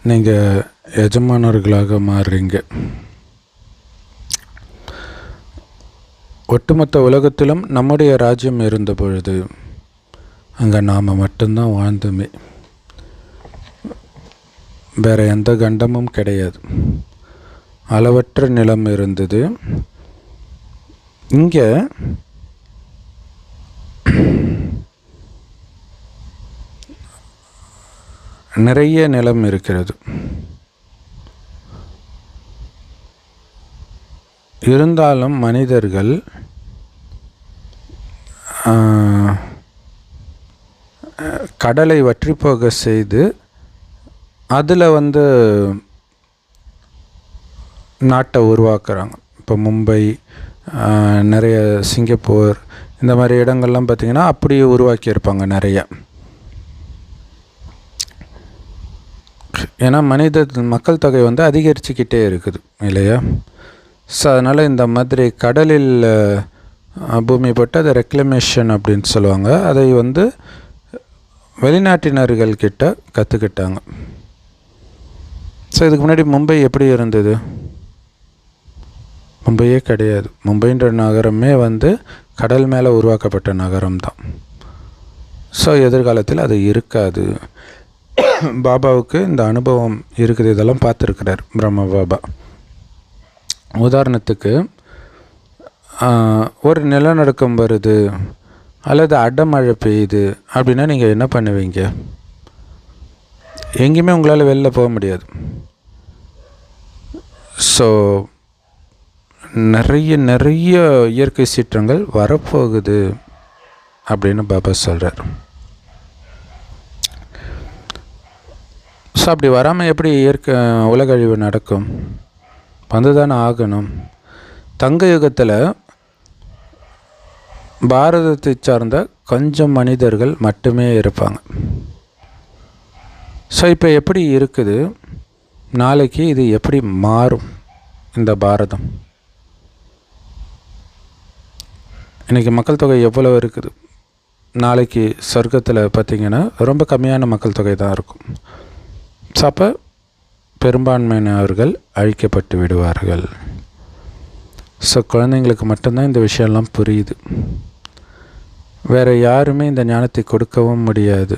நீங்கள் எஜமானர்களாக மாறுறீங்க. ஒட்டுமொத்த உலகத்திலும் நம்முடைய ராஜ்யம் இருந்த பொழுது அங்கே நாம் மட்டும்தான் வாழ்ந்துமே, வேறு எந்த கண்டமும் கிடையாது. அளவற்ற நிலம் இருந்தது. இங்கே நிறைய நிலம் இருக்கிறது. இருந்தாலும் மனிதர்கள் கடலை வற்றி போக செய்து அதில் நாட்டை உருவாக்குறாங்க. இப்போ மும்பை, நிறைய சிங்கப்பூர், இந்த மாதிரி இடங்கள்லாம் பார்த்திங்கன்னா அப்படியே உருவாக்கியிருப்பாங்க நிறையா. ஏன்னா மக்கள் தொகை அதிகரிச்சுக்கிட்டே இருக்குது இல்லையா? ஸோ அதனால் இந்த மாதிரி கடலில் பூமி போட்டு அதை ரெக்ளமேஷன் அப்படின்னு சொல்லுவாங்க. அதை வெளிநாட்டினர்கள்கிட்ட கற்றுக்கிட்டாங்க. ஸோ இதுக்கு முன்னாடி மும்பை எப்படி இருந்தது? மும்பையே கிடையாது. மும்பைன்ற நகரமே கடல் மேலே உருவாக்கப்பட்ட நகரம் தான். ஸோ எதிர்காலத்தில் அது இருக்காது. பாபாவுக்கு இந்த அனுபவம் இருக்குது, இதெல்லாம் பார்த்துருக்கிறார் பிரம்ம பாபா. உதாரணத்துக்கு ஒரு நிலநடுக்கம் வருது அல்லது அடமழை பெய்யுது அப்படின்னா நீங்கள் என்ன பண்ணுவீங்க? எங்கேயுமே உங்களால் வெளில போக முடியாது. ஸோ நிறைய இயற்கை சீற்றங்கள் வரப்போகுது அப்படின்னு பாபா சொல்கிறார். ஸோ அப்படி வராமல் எப்படி உலக அழிவு நடக்கும்? வந்துதானே ஆகணும். தங்க யுகத்தில் பாரதத்தை சார்ந்த கொஞ்சம் மனிதர்கள் மட்டுமே இருப்பாங்க. ஸோ இப்போ எப்படி இருக்குது, நாளைக்கு இது எப்படி மாறும்? இந்த பாரதம் இன்றைக்கி மக்கள் தொகை எவ்வளோ இருக்குது? நாளைக்கு சொர்க்கத்தில் பார்த்திங்கன்னா ரொம்ப கம்மியான மக்கள் தொகை தான் இருக்கும். ஸோ அப்போ பெரும்பான்மையினவர்கள் அழிக்கப்பட்டு விடுவார்கள். ஸோ குழந்தைங்களுக்கு மட்டும்தான் இந்த விஷயம்லாம் புரியுது. வேறு யாருமே இந்த ஞானத்தை கொடுக்கவும் முடியாது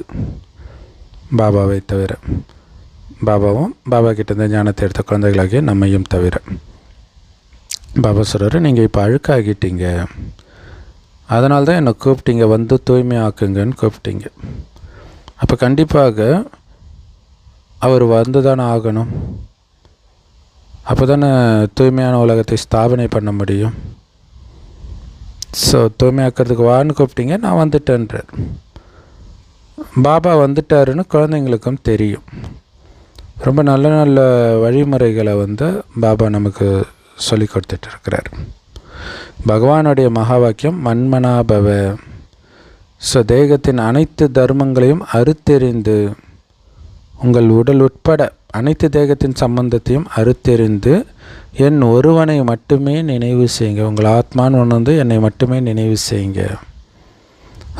பாபாவை தவிர. பாபாவும் பாபா கிட்ட இந்த ஞானத்தை எடுத்த குழந்தைகளாகிய நம்மையும் தவிர. பாபா சொல்கிறாரு, நீங்கள் இப்போ அழுக்காகிட்டீங்க, அதனால தான் என்னை கூப்பிட்டீங்க, வந்து தூய்மையாக்குங்கன்னு கூப்பிட்டீங்க. அப்போ கண்டிப்பாக அவர் வந்து தானே ஆகணும். அப்போ தானே தூய்மையான உலகத்தை ஸ்தாபனை பண்ண முடியும். ஸோ தூய்மையாக்கிறதுக்கு வான்னு கூப்பிட்டீங்க, நான் வந்துட்டேன்றார். பாபா வந்துட்டாருன்னு குழந்தைங்களுக்கும் தெரியும். ரொம்ப நல்ல நல்ல வழிமுறைகளை பாபா நமக்கு சொல்லி கொடுத்துட்ருக்கிறார். பகவானுடைய மகா வாக்கியம் மன்மனாபவ. ஸோ தேகத்தின் அனைத்து தர்மங்களையும் அறுத்தெறிந்து, உங்கள் உடல் உட்பட அனைத்து தேகத்தின் சம்பந்தத்தையும் அறுத்தெறிந்து என் ஒருவனை மட்டுமே நினைவு செய்யுங்க. உங்கள் ஆத்மான்னு ஒன்று என்னை மட்டுமே நினைவு செய்யுங்க.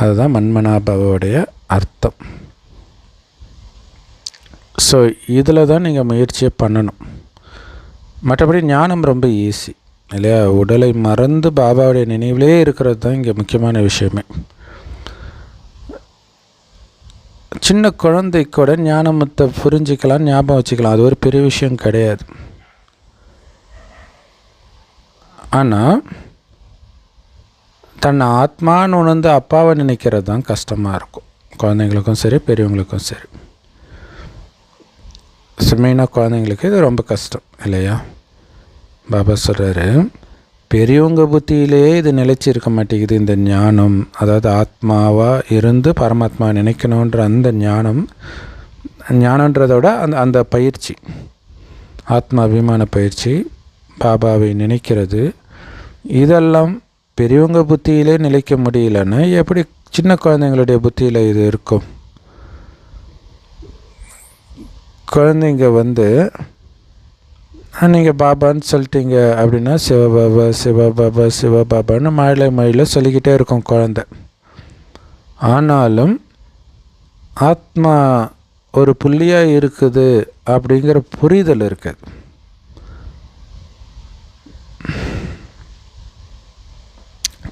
அதுதான் மன்மனாபவோடைய அர்த்தம். ஸோ இதில் தான் நீங்கள் முயற்சியை பண்ணணும். மற்றபடி ஞானம் ரொம்ப ஈஸி இல்லையா? உடலை மறந்து பாபாவுடைய நினைவிலே இருக்கிறது தான் இங்கே முக்கியமான விஷயமே. சின்ன குழந்தை கூட ஞானத்தை புரிஞ்சிக்கலாம், ஞாபகம் வச்சுக்கலாம். அது ஒரு பெரிய விஷயம் கிடையாது. ஆனால் தன்னை ஆத்மான்னு உணர்ந்து அப்பாவை நினைக்கிறது தான் கஷ்டமாக இருக்கும். குழந்தைங்களுக்கும் சரி, பெரியவங்களுக்கும் சரி. மெயினாக குழந்தைங்களுக்கு இது ரொம்ப கஷ்டம் இல்லையா? பாபா சொல்கிறாரு, பெரியவங்க புத்தியிலே இது நிலைச்சி இருக்க மாட்டேங்குது இந்த ஞானம். அதாவது ஆத்மாவாக இருந்து பரமாத்மாவை நினைக்கணுன்ற அந்த ஞானன்றதோட அந்த பயிற்சி, ஆத்மா அபிமான பயிற்சி, பாபாவை நினைக்கிறது, இதெல்லாம் பெரியவங்க புத்தியிலே நிலைக்க முடியலன்னா எப்படி சின்ன குழந்தைங்களுடைய புத்தியில் இது இருக்கும்? குழந்தைங்க நீங்கள் பாபான்னு சொல்லிட்டீங்க அப்படின்னா சிவபாபா சிவபாபா சிவபாபான்னு மழையில் சொல்லிக்கிட்டே இருக்கும் குழந்தை. ஆனாலும் ஆத்மா ஒரு புள்ளியாக இருக்குது அப்படிங்கிற புரிதல் இருக்குது.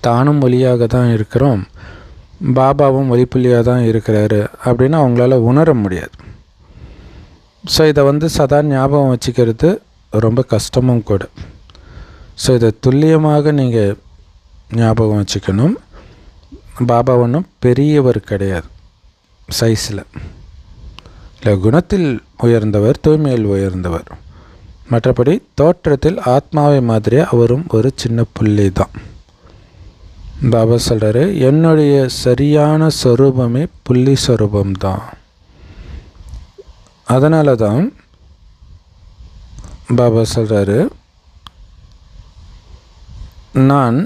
தானும் ஒளியாக தான் இருக்கிறோம், பாபாவும் ஒளிப்புள்ளியாக தான் இருக்கிறாரு அப்படின்னு அவங்களால உணர முடியாது. ஸோ இதை சதா ஞாபகம் வச்சுக்கிறது ரொம்ப கஷ்டமும் கூட. ஸோ இதை துல்லியமாக நீங்கள் ஞாபகம் வச்சுக்கணும். பாபா ஒன்றும் பெரியவர் கிடையாது சைஸில், இல்லை குணத்தில் உயர்ந்தவர், தூய்மையில் உயர்ந்தவர். மற்றபடி தோற்றத்தில் ஆத்மாவை மாதிரியே அவரும் ஒரு சின்ன புள்ளி தான். பாபா சொல்கிறாரு, என்னுடைய சரியான ஸ்வரூபமே புள்ளி ஸ்வரூபம்தான். அதனால தான் பாபா சொல்கிறாரு, நான்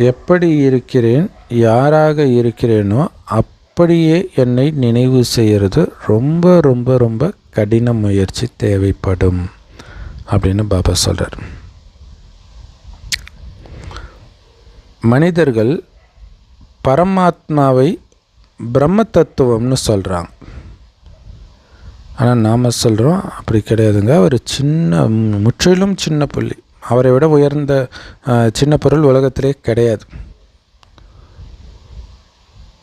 எப்படி இருக்கிறேன், யாராக இருக்கிறேனோ அப்படியே என்னை நினைவு செய்கிறது ரொம்ப ரொம்ப ரொம்ப கடின முயற்சி தேவைப்படும் அப்படின்னு பாபா சொல்கிறார். மனிதர்கள் பரமாத்மாவை பிரம்ம தத்துவம்னு சொல்கிறாங்க. ஆனால் நாம் சொல்கிறோம் அப்படி கிடையாதுங்க, அவர் முற்றிலும் சின்ன புள்ளி, அவரை விட உயர்ந்த சின்ன பொருள் உலகத்திலே கிடையாது.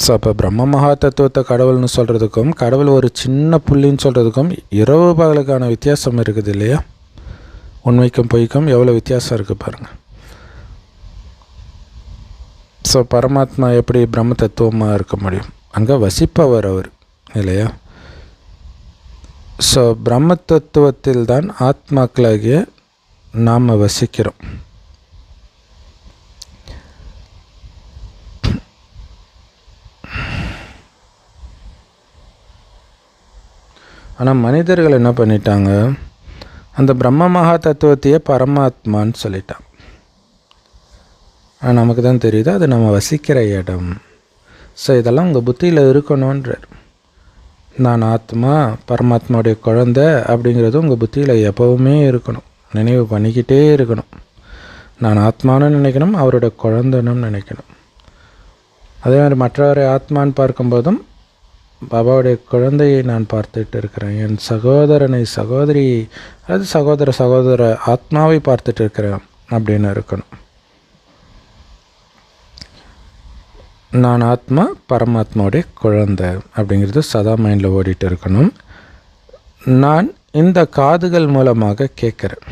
ஸோ அப்போ பிரம்ம மகா தத்துவத்தை கடவுள்னு சொல்கிறதுக்கும் கடவுள் ஒரு சின்ன புள்ளின்னு சொல்கிறதுக்கும் இரவு பகலுக்கான வித்தியாசம் இருக்குது இல்லையா? உண்மைக்கும் பொய்க்கும் எவ்வளோ வித்தியாசம் இருக்குது பாருங்கள். ஸோ பரமாத்மா எப்படி பிரம்ம தத்துவமாக இருக்க முடியும்? அங்கே வசிப்பவர் அவர் இல்லையா? ஸோ பிரம்ம தத்துவத்தில் தான் ஆத்மாக்களாகிய நாம் வசிக்கிறோம். ஆனால் மனிதர்கள் என்ன பண்ணிட்டாங்க, அந்த பிரம்ம மகா தத்துவத்தையே பரமாத்மான்னு சொல்லிட்டாங்க. ஆனால் நமக்கு தான் தெரியுது அது நம்ம வசிக்கிற இடம். ஸோ இதெல்லாம் உங்கள் புத்தியில் இருக்கணுன்றார். நான் ஆத்மா, பரமாத்மாவுடைய குழந்தை அப்படிங்கிறது உங்கள் புத்தியில் எப்போவுமே இருக்கணும், நினைவு பண்ணிக்கிட்டே இருக்கணும். நான் ஆத்மானு நினைக்கணும், அவரோட குழந்தைன்னு நினைக்கணும். அதே மாதிரி மற்றவரை ஆத்மான்னு பார்க்கும்போதும் பாபாவுடைய குழந்தையை நான் பார்த்துட்டு இருக்கிறேன், என் சகோதரனை சகோதரி அது சகோதர ஆத்மாவை பார்த்துட்டு இருக்கிறேன் அப்படின்னு இருக்கணும். நான் ஆத்மா, பரமாத்மாவுடைய குழந்தை அப்படிங்கிறது சதா மைண்டில் ஓடிட்டு இருக்கணும். நான் இந்த காதுகள் மூலமாக கேட்குறேன்.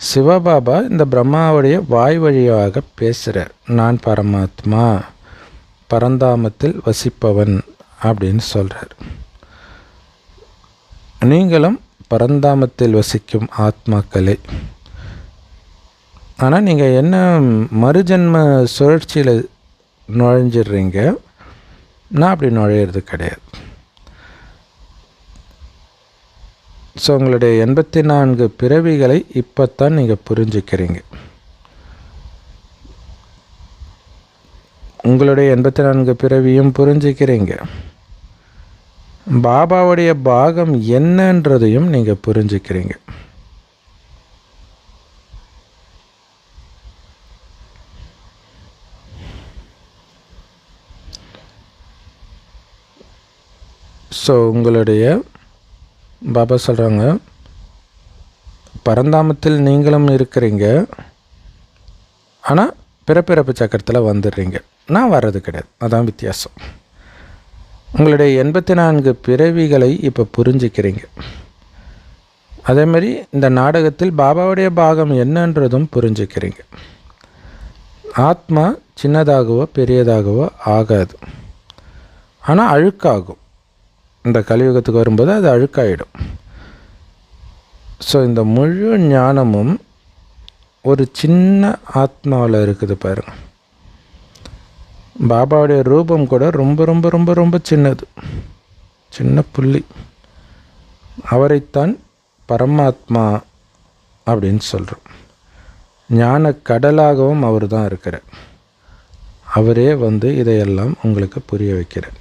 சிவபாபா இந்த பிரம்மாவுடைய வாய் வழியாக பேசுகிறார். நான் பரமாத்மா, பரந்தாமத்தில் வசிப்பவன் அப்படின்னு சொல்கிறார். நீங்களும் பரந்தாமத்தில் வசிக்கும் ஆத்மாக்களே. ஆனால் நீங்கள் என்ன மறுஜன்ம சுழற்சியில் நுழைஞ்சிடுறீங்க. நான் அப்படி நுழையிறது கிடையாது. ஸோ உங்களுடைய 84 பிறவிகளை இப்போத்தான் நீங்கள் புரிஞ்சுக்கிறீங்க. உங்களுடைய 84 பிறவியும் புரிஞ்சுக்கிறீங்க. பாபாவுடைய பாகம் என்னன்றதையும் நீங்கள் புரிஞ்சுக்கிறீங்க. ஸோ உங்களுடைய பாபா சொல்கிறாங்க, பரந்தாமத்தில் நீங்களும் இருக்கிறீங்க, ஆனால் பிறப்பிறப்பு சக்கரத்தில் வந்துடுறீங்க. நான் வர்றது கிடையாது. அதான் வித்தியாசம். உங்களுடைய 84 பிறவிகளை இப்போ புரிஞ்சுக்கிறீங்க. அதேமாதிரி இந்த நாடகத்தில் பாபாவுடைய பாகம் என்னன்றதும் புரிஞ்சுக்கிறீங்க. ஆத்மா சின்னதாகவோ பெரியதாகவோ ஆகாது, ஆனால் அழுக்காகும். இந்த கலியுகத்துக்கு வரும்போது அது அழுக்காயிடும். ஸோ இந்த முழு ஞானமும் ஒரு சின்ன ஆத்மாவில் இருக்குது பாருங்கள். பாபாவுடைய ரூபம் கூட ரொம்ப ரொம்ப ரொம்ப ரொம்ப சின்னது, சின்ன புள்ளி. அவரைத்தான் பரமாத்மா அப்படின்னு சொல்கிறோம். ஞான கடலாகவும் அவர் தான் இருக்கிறார். அவரே இதையெல்லாம் உங்களுக்கு புரிய வைக்கிறார்.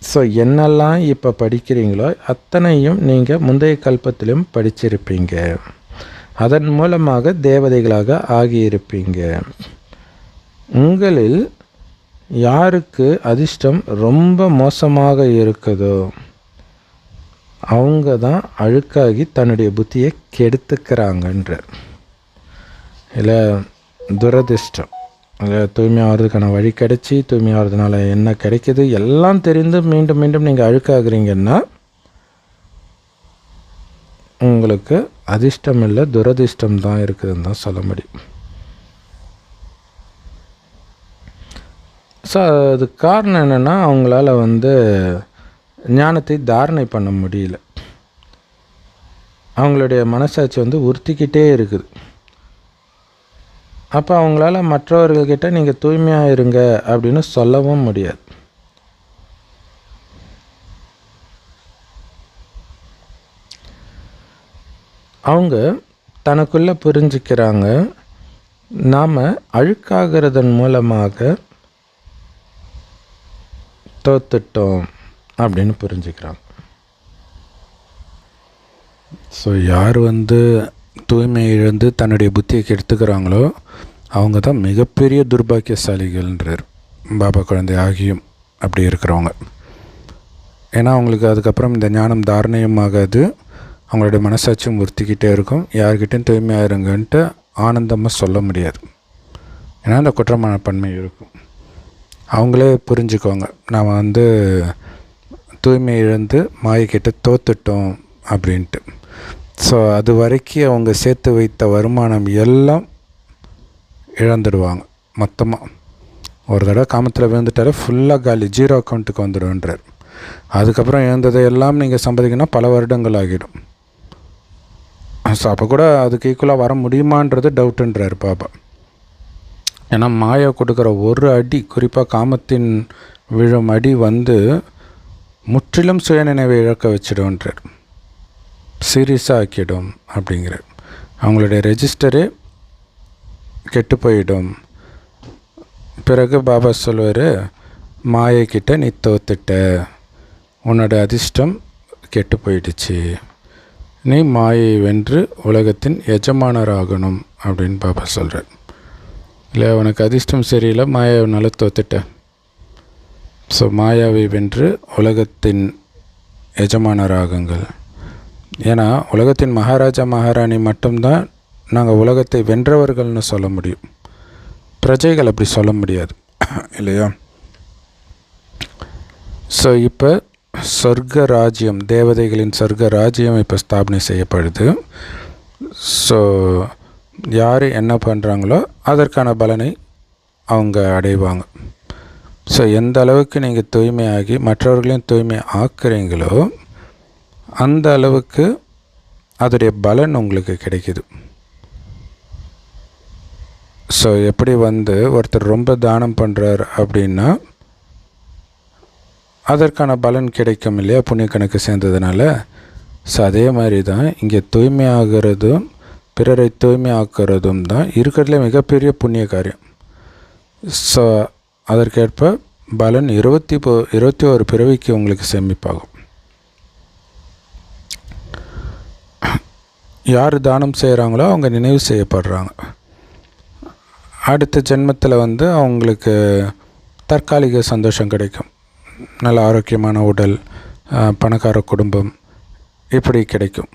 ஸோ என்னெல்லாம் இப்போ படிக்கிறீங்களோ அத்தனையும் நீங்கள் முந்தைய கல்பத்திலும் படிச்சிருப்பீங்க. அதன் மூலமாக தேவதைகளாக ஆகியிருப்பீங்க. உங்களில் யாருக்கு அதிர்ஷ்டம் ரொம்ப மோசமாக இருக்குதோ அவங்க தான் அழுக்காகி தன்னுடைய புத்தியை கெடுத்துக்கிறாங்கன்றார். இல்லை துரதிர்ஷ்டம், தூய்மையாகிறதுக்கான வழி கிடைச்சி தூய்மையாகிறதுனால என்ன கிடைக்கிது எல்லாம் தெரிந்து மீண்டும் மீண்டும் நீங்கள் அழுக்காகிறீங்கன்னா உங்களுக்கு அதிர்ஷ்டம் இல்லை, துரதிர்ஷ்டம் தான் இருக்குதுன்னு தான் சொல்ல முடியும். ஸோ அதுக்கு காரணம் என்னென்னா, அவங்களால ஞானத்தை தாரணை பண்ண முடியல. அவங்களுடைய மனசாட்சி உறுத்திக்கிட்டே இருக்குது. அப்போ அவங்களால மற்றவர்கள்கிட்ட நீங்கள் தூய்மையாக இருங்க அப்படின்னு சொல்லவும் முடியாது. அவங்க தனக்குள்ளே புரிஞ்சுக்கிறாங்க, நாம் அழுக்காகிறதன் மூலமாக தோத்துட்டோம் அப்படின்னு புரிஞ்சுக்கிறாங்க. ஸோ யார் தூய்மை இழந்து தன்னுடைய புத்தியை கெடுத்துக்கிறாங்களோ அவங்க தான் மிகப்பெரிய துர்பாக்கியசாலிகள்ன்றார் பாபா குழந்தை ஆகியும் அப்படி இருக்கிறவங்க. ஏன்னா அவங்களுக்கு அதுக்கப்புறம் இந்த ஞானம் தாரணையும் ஆகாது, அவங்களுடைய மனசாட்சியும் உறுத்திக்கிட்டே இருக்கும். யார்கிட்டையும் தூய்மையாக இருங்கன்ட்டு ஆனந்தமாக சொல்ல முடியாது. ஏன்னா அந்த குற்றமனப்பான்மை இருக்கும். அவங்களே புரிஞ்சுக்குவாங்க, நாம் தூய்மை இழந்து மாயக்கிட்ட தோத்துட்டோம் அப்படின்ட்டு. ஸோ அது வரைக்கும் அவங்க சேர்த்து வைத்த வருமானம் எல்லாம் இழந்துடுவாங்க மொத்தமாக. ஒரு தடவை காமத்தில் விழுந்துட்டாரு, ஃபுல்லாக காலி, 0 அக்கௌண்ட்டுக்கு வந்துடும்ன்றார். அதுக்கப்புறம் இழந்ததை எல்லாம் நீங்கள் சம்பாதிக்கணும்னா பல வருடங்கள் ஆகிடும். ஸோ அப்போ கூட அதுக்கு ஈக்குவலாக வர முடியுமான்றது டவுட்டுன்றார் பாபா. ஏன்னா மாயா கொடுக்குற ஒரு அடி, குறிப்பாக காமத்தின் விழும் அடி முற்றிலும் சுயநினைவை இழக்க வச்சிடும்ன்றார், சீரியஸாக ஆக்கிடும் அப்படிங்கிறார். அவங்களுடைய ரெஜிஸ்டரே கெட்டு போயிடும். பிறகு பாபா சொல்வார், மாயக்கிட்ட நீ தோத்துட்ட, உன்னோட அதிர்ஷ்டம் கெட்டு போயிடுச்சு, நீ மாயை வென்று உலகத்தின் எஜமானராகணும் அப்படின்னு பாபா சொல்கிறார். இல்லை உனக்கு அதிர்ஷ்டம் சரியில்லை, மாயாவினால தோத்துட்ட. ஸோ மாயாவை வென்று உலகத்தின் எஜமானராகுங்கள். ஏன்னா உலகத்தின் மகாராஜா மகாராணி மட்டும்தான் நாங்கள் உலகத்தை வென்றவர்கள்னு சொல்ல முடியும், பிரஜைகள் அப்படி சொல்ல முடியாது இல்லையா? ஸோ இப்போ சொர்க்க ராஜ்யம், தேவதைகளின் சொர்க்க ராஜ்யம் இப்போ ஸ்தாபனை செய்யப்படுது. ஸோ யார் என்ன பண்ணுறாங்களோ அதற்கான பலனை அவங்க அடைவாங்க. ஸோ எந்த அளவுக்கு நீங்கள் தூய்மையாகி மற்றவர்களையும் தூய்மை ஆக்குறீங்களோ அந்த அளவுக்கு அதோடைய பலன் உங்களுக்கு கிடைக்குது. ஸோ எப்படி ஒருத்தர் ரொம்ப தானம் பண்ணுறார் அப்படின்னா அதற்கான பலன் கிடைக்கும் இல்லையா, புண்ணிய கணக்கு சேர்ந்ததுனால. ஸோ அதே மாதிரி தான் இங்கே தூய்மையாகிறதும் பிறரை தூய்மையாக்குறதும் தான் இருக்கிறதுல மிகப்பெரிய புண்ணிய காரியம். ஸோ அதற்கேற்ப பலன் 21 பிறவிக்கு உங்களுக்கு சேமிப்பாகும். யார் தானம் செய்கிறாங்களோ அவங்க நினைவு செய்யப்படுறாங்க. அடுத்த ஜென்மத்தில் அவங்களுக்கு தற்காலிக சந்தோஷம் கிடைக்கும். நல்ல ஆரோக்கியமான உடல், பணக்கார குடும்பம் இப்படி கிடைக்கும்.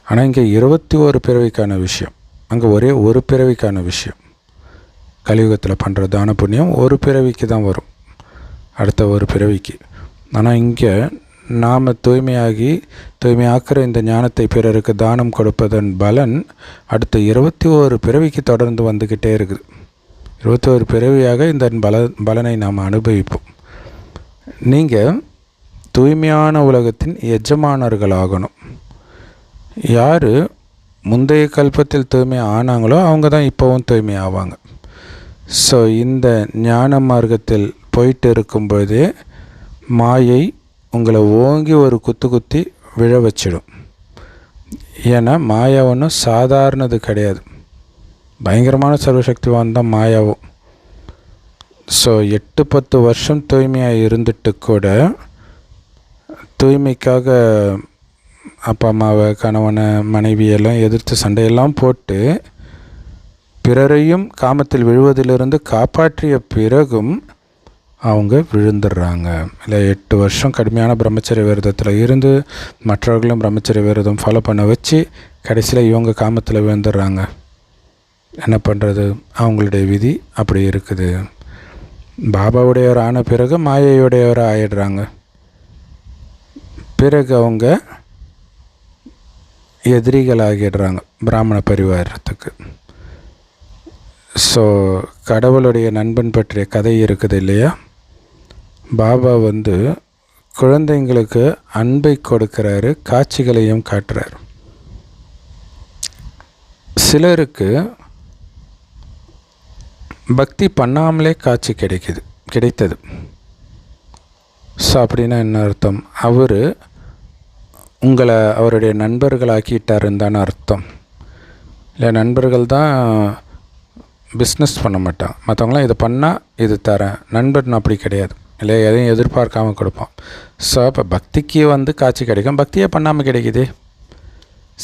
ஆனால் இங்கே 21 பிறவிக்கான விஷயம், அங்கே ஒரே ஒரு பிறவிக்கான விஷயம். கலியுகத்தில் பண்ணுற தான புண்ணியம் ஒரு பிறவிக்கு தான் வரும், அடுத்த ஒரு பிறவிக்கு. ஆனால் இங்கே நாம் தூய்மையாக்குற இந்த ஞானத்தை பிறருக்கு தானம் கொடுப்பதன் பலன் அடுத்த 21 பிறவிக்கு தொடர்ந்து வந்துக்கிட்டே இருக்குது. 21 பிறவியாக இந்த பலனை நாம் அனுபவிப்போம். நீங்கள் தூய்மையான உலகத்தின் எஜமானர்களாகணும். யார் முந்தைய கல்பத்தில் தூய்மை ஆனாங்களோ அவங்க தான் இப்போவும் தூய்மை ஆவாங்க. ஸோ இந்த ஞான மார்க்கத்தில் போயிட்டு இருக்கும்போதே மாயை உங்களை ஓங்கி ஒரு குத்தி விழ வச்சிடும். ஏன்னா மாயா ஒன்றும் சாதாரணது கிடையாது, பயங்கரமான சர்வசக்திவான் தான் மாயாவும். ஸோ 8-10 வருஷம் தூய்மையாக இருந்துட்டு கூட தூய்மைக்காக அப்பா அம்மாவை, கணவனை, மனைவியெல்லாம் எதிர்த்து சண்டையெல்லாம் போட்டு பிறரையும் காமத்தில் விழுவதிலிருந்து காப்பாற்றிய பிறகும் அவங்க விழுந்துடுறாங்க. இல்லை 8 வருஷம் கடுமையான பிரம்மச்சரிய விரதத்தில் இருந்து மற்றவர்களும் பிரம்மச்சரிய விரதம் ஃபாலோ பண்ண வச்சு கடைசியில் இவங்க காமத்தில் விழுந்துடுறாங்க. என்ன பண்ணுறது, அவங்களுடைய விதி அப்படி இருக்குது. பாபாவுடையவர் ஆன பிறகு மாயையுடையவர் ஆயிடுறாங்க. பிறகு அவங்க எதிரிகளாகிடுறாங்க பிராமண பரிவாரத்துக்கு. ஸோ கடவுளுடைய நண்பன் பற்றிய கதை இருக்குது இல்லையா. பாபா குழந்தைங்களுக்கு அன்பை கொடுக்குறாரு, காட்சிகளையும் காட்டுறாரு. சிலருக்கு பக்தி பண்ணாமலே காட்சி கிடைத்தது. ஸோ அப்படின்னா என்ன அர்த்தம், அவர் உங்களை அவருடைய நண்பர்களாக்கிட்டாருன்னு தானே அர்த்தம். இல்லை, நண்பர்கள் தான் பிஸ்னஸ் பண்ண மாட்டான், மற்றவங்களாம் இதை பண்ணால் இது தரேன். நண்பன் அப்படி கிடையாது இல்லையா, எதையும் எதிர்பார்க்காமல் கொடுப்பான். ஸோ அப்போ பக்திக்கு காட்சி கிடைக்கும், பக்தியே பண்ணாமல் கிடைக்குது.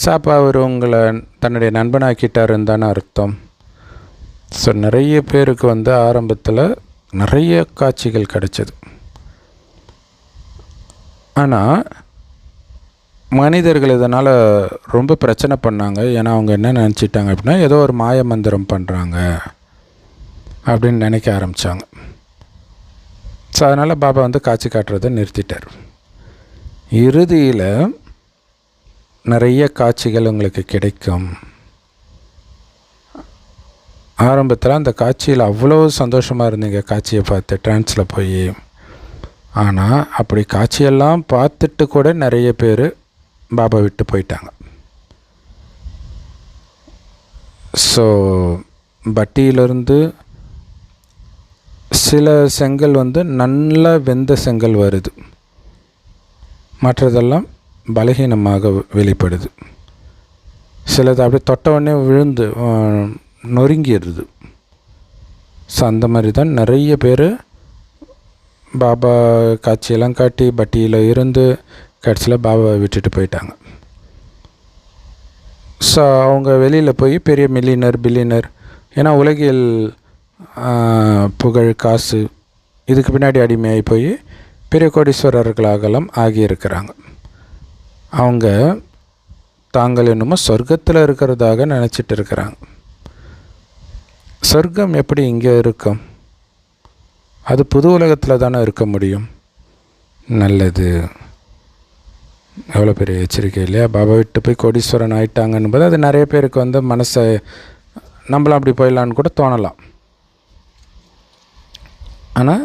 ஸோ அப்போ அவர் உங்களை தன்னுடைய நண்பனாக்கிட்டாருன்னு தானே அர்த்தம். ஸோ நிறைய பேருக்கு ஆரம்பத்தில் நிறைய காட்சிகள் கிடைச்சது. ஆனால் மனிதர்கள் இதனால் ரொம்ப பிரச்சனை பண்ணாங்க. ஏன்னா அவங்க என்ன நினச்சிட்டாங்க அப்படின்னா ஏதோ ஒரு மாய மந்திரம் பண்ணுறாங்க அப்படின்னு நினைக்க ஆரம்பித்தாங்க. ஸோ அதனால் பாபா காட்சி காட்டுறதை நிறுத்திட்டார். இறுதியில் நிறைய காட்சிகள் உங்களுக்கு கிடைக்கும். ஆரம்பத்தில் அந்த காட்சியில் அவ்வளோ சந்தோஷமாக இருந்தீங்க காட்சியை பார்த்து ட்ரான்ஸில் போய். ஆனால் அப்படி காட்சியெல்லாம் பார்த்துட்டு கூட நிறைய பேர் பாபா விட்டு போயிட்டாங்க. ஸோ பட்டியிலிருந்து சில செங்கல் நல்லா வெந்த செங்கல் வருது, மற்றதெல்லாம் பலகீனமாக வெளிப்படுது. சிலது அப்படியே தொட்ட உடனே விழுந்து நொறுங்கிடுது. ஸோ அந்த மாதிரி தான் நிறைய பேர் பாபா காட்சியெல்லாம் காட்டி பட்டியில் இருந்து கடைசியில் பாபாவை விட்டுட்டு போயிட்டாங்க. ஸோ அவங்க வெளியில் போய் பெரிய பில்லியனர், ஏன்னா உலகியல் புகழ், காசு இதுக்கு பின்னாடி அடிமையாகி போய் பெரிய கோடீஸ்வரர்களாகலாம் ஆகியிருக்கிறாங்க. அவங்க தாங்கள் என்னமோ சொர்க்கத்தில் இருக்கிறதாக நினச்சிட்டு இருக்கிறாங்க. சொர்க்கம் எப்படி இங்கே இருக்கும், அது புது உலகத்தில் தானே இருக்க முடியும். நல்லது, எவ்வளோ பெரிய எச்சரிக்கை இல்லையா? பாபா விட்டு போய் கோடீஸ்வரன் ஆகிட்டாங்கன்னு போது அது நிறைய பேருக்கு வந்து மனசை நம்மளாம் அப்படி போயிடலான்னு கூட தோணலாம். ஆனால்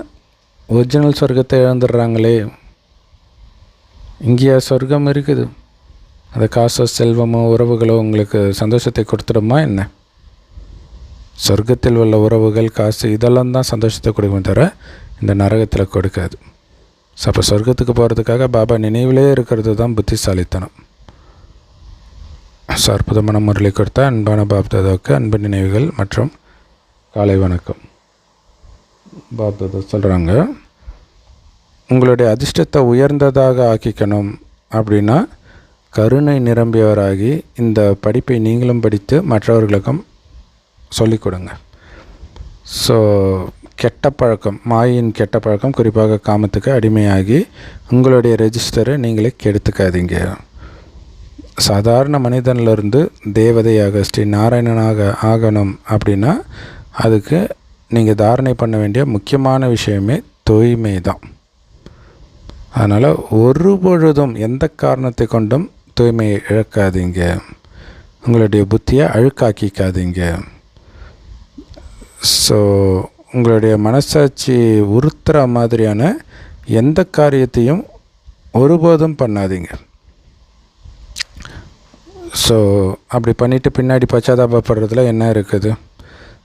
ஒரிஜினல் சொர்க்கத்தை இழந்துடுறாங்களே. இங்கேயா சொர்க்கம் இருக்குது? அது காசோ செல்வமோ உறவுகளோ உங்களுக்கு சந்தோஷத்தை கொடுத்துடுமா என்ன? சொர்க்கத்தில் உள்ள உறவுகள் காசு இதெல்லாம் தான் சந்தோஷத்தை கொடுக்குமே தவிர இந்த நரகத்தில் கொடுக்காது. ஸோ அப்போ சொர்க்கத்துக்கு போகிறதுக்காக பாபா நினைவிலே இருக்கிறது தான் புத்திசாலித்தனம். ஸோ அற்புதமான முரளி கொடுத்த அன்பான பாப்தாதாவுக்கு அன்பு நினைவுகள் மற்றும் காலை வணக்கம். பாப்தாதா சொல்கிறாங்க, உங்களுடைய அதிர்ஷ்டத்தை உயர்ந்ததாக ஆக்கிக்கணும் அப்படின்னா கருணை நிரம்பியவராகி இந்த படிப்பை நீங்களும் படித்து மற்றவர்களுக்கும் சொல்லிக் கொடுங்க. ஸோ கெட்ட பழக்கம், மாயின் கெட்ட பழக்கம், குறிப்பாக காமத்துக்கு அடிமையாகி உங்களுடைய ரெஜிஸ்டரை நீங்களே கெடுத்துக்காதீங்க. சாதாரண மனிதனிலிருந்து தேவதையாக ஸ்ரீ நாராயணனாக ஆகணும் அப்படின்னா அதுக்கு நீங்கள் தாரணை பண்ண வேண்டிய முக்கியமான விஷயமே தூய்மை தான். அதனால் ஒரு பொழுதும் எந்த காரணத்தை கொண்டும் தூய்மையை இழக்காதீங்க. உங்களுடைய புத்தியை அழுக்காக்கிக்காதீங்க. ஸோ உங்களுடைய மனசாட்சி உறுத்துற மாதிரியான எந்த காரியத்தையும் ஒருபோதும் பண்ணாதீங்க. ஸோ அப்படி பண்ணிவிட்டு பின்னாடி பச்சாதாபப்படுறதுல என்ன இருக்குது?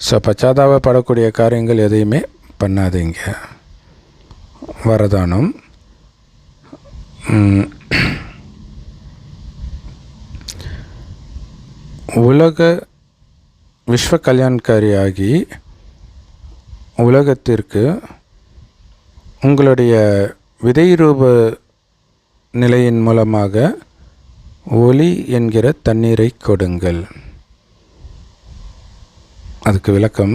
ஸோ பச்சாதாபப்படக்கூடிய காரியங்கள் எதையுமே பண்ணாதீங்க. வரதானம். உலக விஸ்வ கல்யாண்காரியாகி உலகத்திற்கு உங்களுடைய விதை ரூப நிலையின் மூலமாக ஒளி என்கிற தண்ணீரை கொடுங்கள். அதுக்கு விளக்கம்,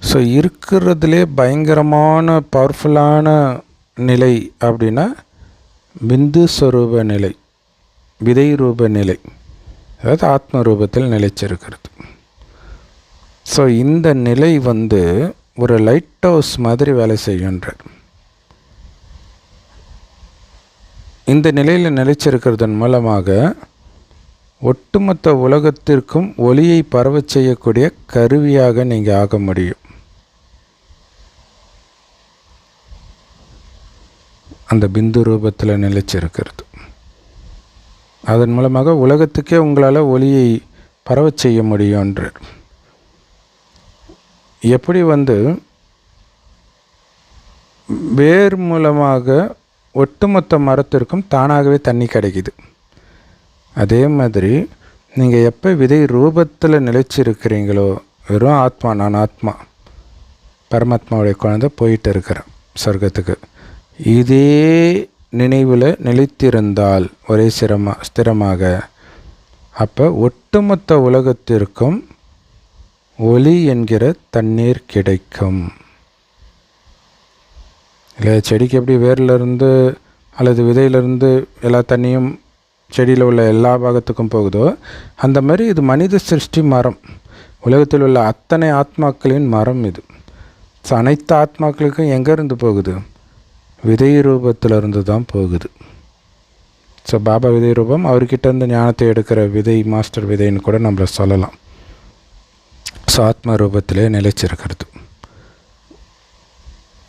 ஸோ இருக்கிறதுலே பயங்கரமான பவர்ஃபுல்லான நிலை அப்படின்னா பிந்து ஸ்வரூப நிலை, விதை ரூப நிலை, அதாவது ஆத்ம ரூபத்தில் நிலைச்சிருக்கிறது. ஸோ இந்த நிலை வந்து ஒரு லைட் ஹவுஸ் மாதிரி வேலை செய்கின்றார். இந்த நிலையில் நிலைச்சிருக்கிறதன் மூலமாக ஒட்டுமொத்த உலகத்திற்கும் ஒளியை பரவச் செய்யக்கூடிய கருவியாக நீங்கள் ஆக முடியும். அந்த பிந்து ரூபத்தில் நிலைச்சிருக்கிறது. அதன் மூலமாக உலகத்துக்கே உங்களால் ஒளியை பரவச் செய்ய முடியும்ன்றார். எப்படி வந்து வேர் மூலமாக ஒட்டுமொத்த மரத்திற்கும் தானாகவே தண்ணி கிடைக்குது, அதே மாதிரி நீங்கள் எப்போ விதை ரூபத்தில் நிலைச்சிருக்கிறீங்களோ, வெறும் ஆத்மா, நான் ஆத்மா, பரமாத்மாவுடைய குழந்தை போயிட்டு இருக்கிறேன் சொர்க்கத்துக்கு, இதே நினைவில் நிலைத்திருந்தால் ஒரே ஸ்திரமாக, அப்போ ஒட்டுமொத்த உலகத்திற்கும் ஒளி என்கிற தண்ணீர் கிடைக்கும். இல்லை செடிக்கு எப்படி வேர்லேருந்து அல்லது விதையிலிருந்து எல்லா தண்ணியும் செடியில் உள்ள எல்லா பாகத்துக்கும் போகுதோ, அந்த மாதிரி இது மனித சிருஷ்டி மரம், உலகத்தில் உள்ள அத்தனை ஆத்மாக்களின் மரம் இது. ஸோ அனைத்து ஆத்மாக்களுக்கும் எங்கேருந்து போகுது? விதை ரூபத்திலிருந்து தான் போகுது. ஸோ பாபா விதை ரூபம், அவர்கிட்டேருந்து ஞானத்தை எடுக்கிற விதை, மாஸ்டர் விதைன்னு கூட நம்மளை சொல்லலாம். ஸோ ஆத்ம ரூபத்திலே நிலைச்சிருக்கிறது.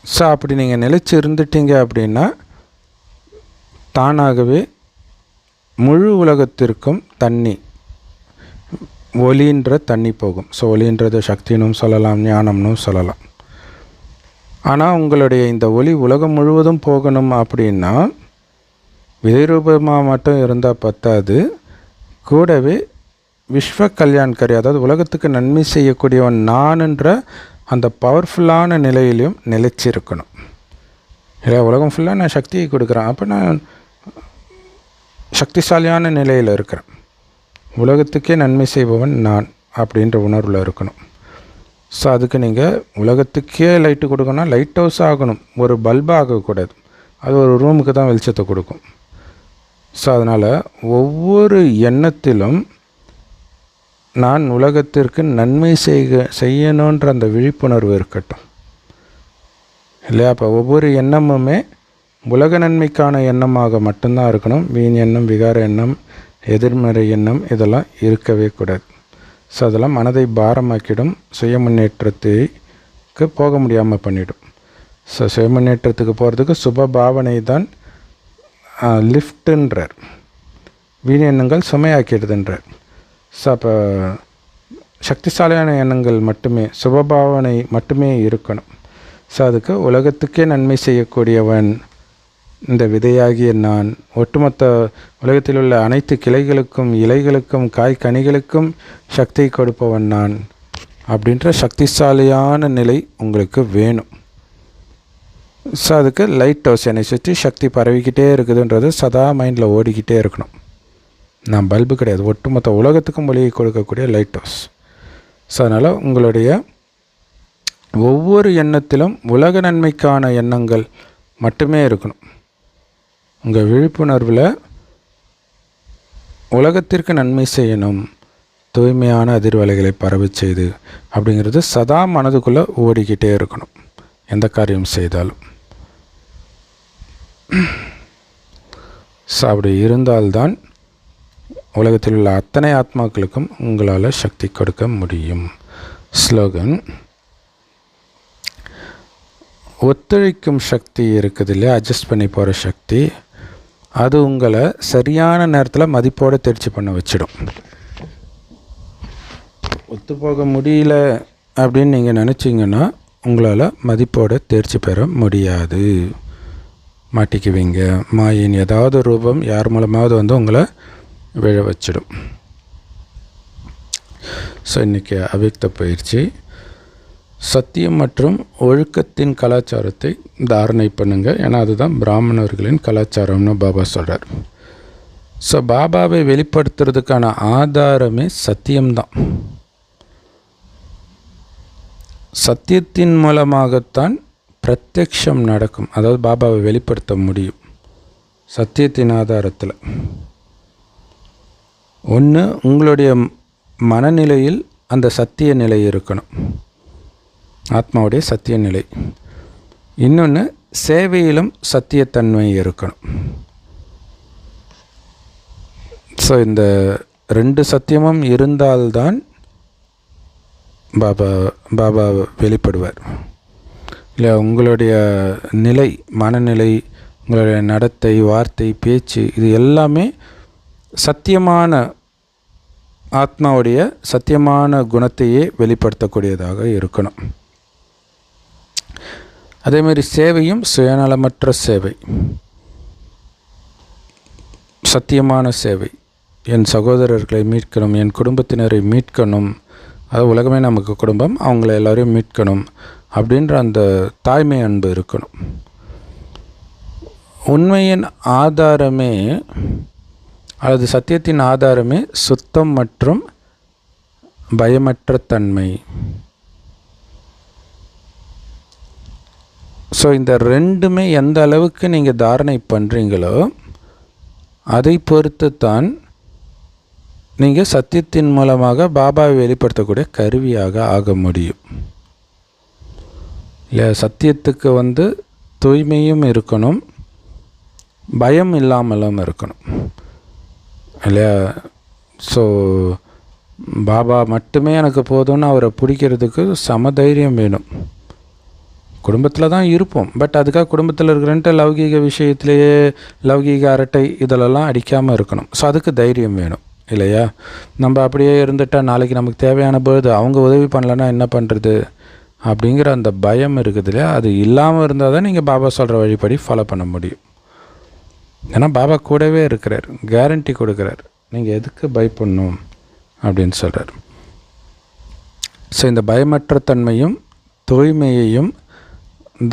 ஸோ அப்படி நீங்கள் நிலைச்சி இருந்துட்டீங்க அப்படின்னா தானாகவே முழு உலகத்திற்கும் தண்ணி, ஒளின்ற தண்ணி போகும். ஸோ ஒளின்றது சக்தினும் சொல்லலாம், ஞானம்னும் சொல்லலாம். ஆனால் உங்களுடைய இந்த ஒளி உலகம் முழுவதும் போகணும் அப்படின்னா விதை ரூபமாக மட்டும் இருந்தால் பத்தாது, கூடவே விஸ்வ கல்யாண்கரி, அதாவது உலகத்துக்கு நன்மை செய்யக்கூடியவன் நான்ன்ற அந்த பவர்ஃபுல்லான நிலையிலையும் நிலைச்சிருக்கணும். இல்லை உலகம் ஃபுல்லாக நான் சக்தியை கொடுக்குறேன், அப்போ நான் சக்திசாலியான நிலையில் இருக்கிறேன், உலகத்துக்கே நன்மை செய்பவன் நான் அப்படின்ற உணர்வில் இருக்கணும். ஸோ அதுக்கு நீங்கள் உலகத்துக்கே லைட்டு கொடுக்கணும்னா லைட் ஹவுஸ் ஆகணும், ஒரு பல்பு ஆகக்கூடாது. அது ஒரு ரூமுக்கு தான் வெளிச்சத்தை கொடுக்கும். ஸோ அதனால் ஒவ்வொரு எண்ணத்திலும் நான் உலகத்திற்கு நன்மை செய்யணுன்ற அந்த விழிப்புணர்வு இருக்கட்டும் இல்லையா? அப்போ ஒவ்வொரு எண்ணமுமே உலக நன்மைக்கான எண்ணமாக மட்டும்தான் இருக்கணும். வீண் எண்ணம், விகார எண்ணம், எதிர்மறை எண்ணம் இதெல்லாம் இருக்கவே கூடாது. ஸோ அதெல்லாம் மனதை பாரமாக்கிடும், சுய முன்னேற்றத்துக்கு போக முடியாமல் பண்ணிவிடும். ஸோ சுய முன்னேற்றத்துக்கு போகிறதுக்கு சுப பாவனை தான் லிஃப்ட்டுன்றார், வீண் எண்ணங்கள் சுமையாக்கிடுதுன்றார். ஸோ அப்போ சக்திசாலியான எண்ணங்கள் மட்டுமே, சுபபாவனை மட்டுமே இருக்கணும். ஸோ அதுக்கு உலகத்துக்கே நன்மை செய்யக்கூடியவன் இந்த விதையாகிய நான், ஒட்டுமொத்த உலகத்தில் உள்ள அனைத்து கிளைகளுக்கும் இலைகளுக்கும் காய் கனிகளுக்கும் சக்தி கொடுப்பவன் நான் அப்படின்ற சக்திசாலியான நிலை உங்களுக்கு வேணும். ஸோ அதுக்கு லைட் ஹவுஸ், என்னை சுற்றி சக்தி பரவிக்கிட்டே இருக்குதுன்றது சதா மைண்டில் ஓடிக்கிட்டே இருக்கணும். நான் பல்பு கிடையாது, ஒட்டுமொத்த உலகத்துக்கும் ஒளியை கொடுக்கக்கூடிய லைட் ஹவுஸ். ஸோ அதனால் உங்களுடைய ஒவ்வொரு எண்ணத்திலும் உலக நன்மைக்கான எண்ணங்கள் மட்டுமே இருக்கணும். உங்கள் விழிப்புணர்வில் உலகத்திற்கு நன்மை செய்யணும், தூய்மையான அதிர்வலைகளை பரவ செய்து அப்படிங்கிறது சதா மனதுக்குள்ளே ஓடிக்கிட்டே இருக்கணும் எந்த காரியம் செய்தாலும். ஸோ அப்படி இருந்தால்தான் உலகத்தில் உள்ள அத்தனை ஆத்மாக்களுக்கும் உங்களால் சக்தி கொடுக்க முடியும். ஸ்லோகன்: ஒத்துழைக்கும் சக்தி இருக்குது இல்லையா, அட்ஜஸ்ட் பண்ணி போகிற சக்தி, அது உங்களை சரியான நேரத்தில் மதிப்போடு தேர்ச்சி பண்ண வச்சிடும். ஒத்து போக முடியல அப்படின்னு நீங்கள் நினச்சிங்கன்னா உங்களால் மதிப்போடு தேர்ச்சி பெற முடியாது, மாட்டிக்குவீங்க. மாயின் ஏதாவது ரூபம் யார் மூலமாவது வந்து உங்களை விழ வச்சிடும். ஸோ இன்றைக்கி அவ்யக்த பயிற்சி, சத்தியம் மற்றும் ஒழுக்கத்தின் கலாச்சாரத்தை தாரணை பண்ணுங்கள். ஏன்னா அதுதான் பிராமணர்களின் கலாச்சாரம்னு பாபா சொல்கிறார். ஸோ பாபாவை வெளிப்படுத்துறதுக்கான ஆதாரமே சத்தியம்தான். சத்தியத்தின் மூலமாகத்தான் பிரத்யக்ஷம் நடக்கும், அதாவது பாபாவை வெளிப்படுத்த முடியும். சத்தியத்தின் ஆதாரத்தில் ஒன்று உங்களுடைய மனநிலையில் அந்த சத்திய நிலை இருக்கணும், ஆத்மாவுடைய சத்திய நிலை. இன்னொன்று சேவையிலும் சத்தியத்தன்மை இருக்கணும். ஸோ இந்த ரெண்டு சத்தியமும் இருந்தால்தான் பாபா வெளிப்படுவார். இல்லை உங்களுடைய நிலை, மனநிலை, உங்களுடைய நடத்தை, வார்த்தை, பேச்சு இது எல்லாமே சத்தியமான ஆத்மாவுடைய சத்தியமான குணத்தையே வெளிப்படுத்தக்கூடியதாக இருக்கணும். அதேமாதிரி சேவையும் சுயநலமற்ற சேவை, சத்தியமான சேவை. என் சகோதரர்களை மீட்கணும், என் குடும்பத்தினரை மீட்கணும், அது உலகமே நமக்கு குடும்பம், அவங்கள எல்லோரையும் மீட்கணும் அப்படின்ற அந்த தாய்மை அன்பு இருக்கணும். உண்மையின் ஆதாரமே அல்லது சத்தியத்தின் ஆதாரமே சுத்தம் மற்றும் பயமற்ற தன்மை. ஸோ இந்த ரெண்டுமே எந்த அளவுக்கு நீங்கள் தாரணை பண்ணுறீங்களோ அதை பொறுத்து தான் நீங்கள் சத்தியத்தின் மூலமாக பாபாவை வெளிப்படுத்தக்கூடிய கருவியாக ஆக முடியும். இல்லை சத்தியத்துக்கு வந்து தூய்மையும் இருக்கணும், பயம் இல்லாமலும் இருக்கணும் இல்லையா. ஸோ பாபா மட்டுமே எனக்கு போதும்னு அவரை பிடிக்கிறதுக்கு சமதைரியம் வேணும். குடும்பத்தில் தான் இருப்போம், பட் அதுக்காக குடும்பத்தில் இருக்கிறன்ட்டு லௌகீக விஷயத்திலேயே லௌகீக அரட்டை இதிலெல்லாம் அடிக்காமல் இருக்கணும். ஸோ அதுக்கு தைரியம் வேணும் இல்லையா. நம்ம அப்படியே இருந்துட்டால் நாளைக்கு நமக்கு தேவையான பொழுது அவங்க உதவி பண்ணலன்னா என்ன பண்ணுறது அப்படிங்கிற அந்த பயம் இருக்குது இல்லையா. அது இல்லாமல் இருந்தால் தான் நீங்கள் பாபா சொல்கிற வழிபடி ஃபாலோ பண்ண முடியும். ஏன்னா பாபா கூடவே இருக்கிறார், கேரண்டி கொடுக்குறார், நீங்கள் எதுக்கு பயப்படணும் அப்படின்னு சொல்கிறார். ஸோ இந்த பயமற்ற தன்மையும் தூய்மையையும்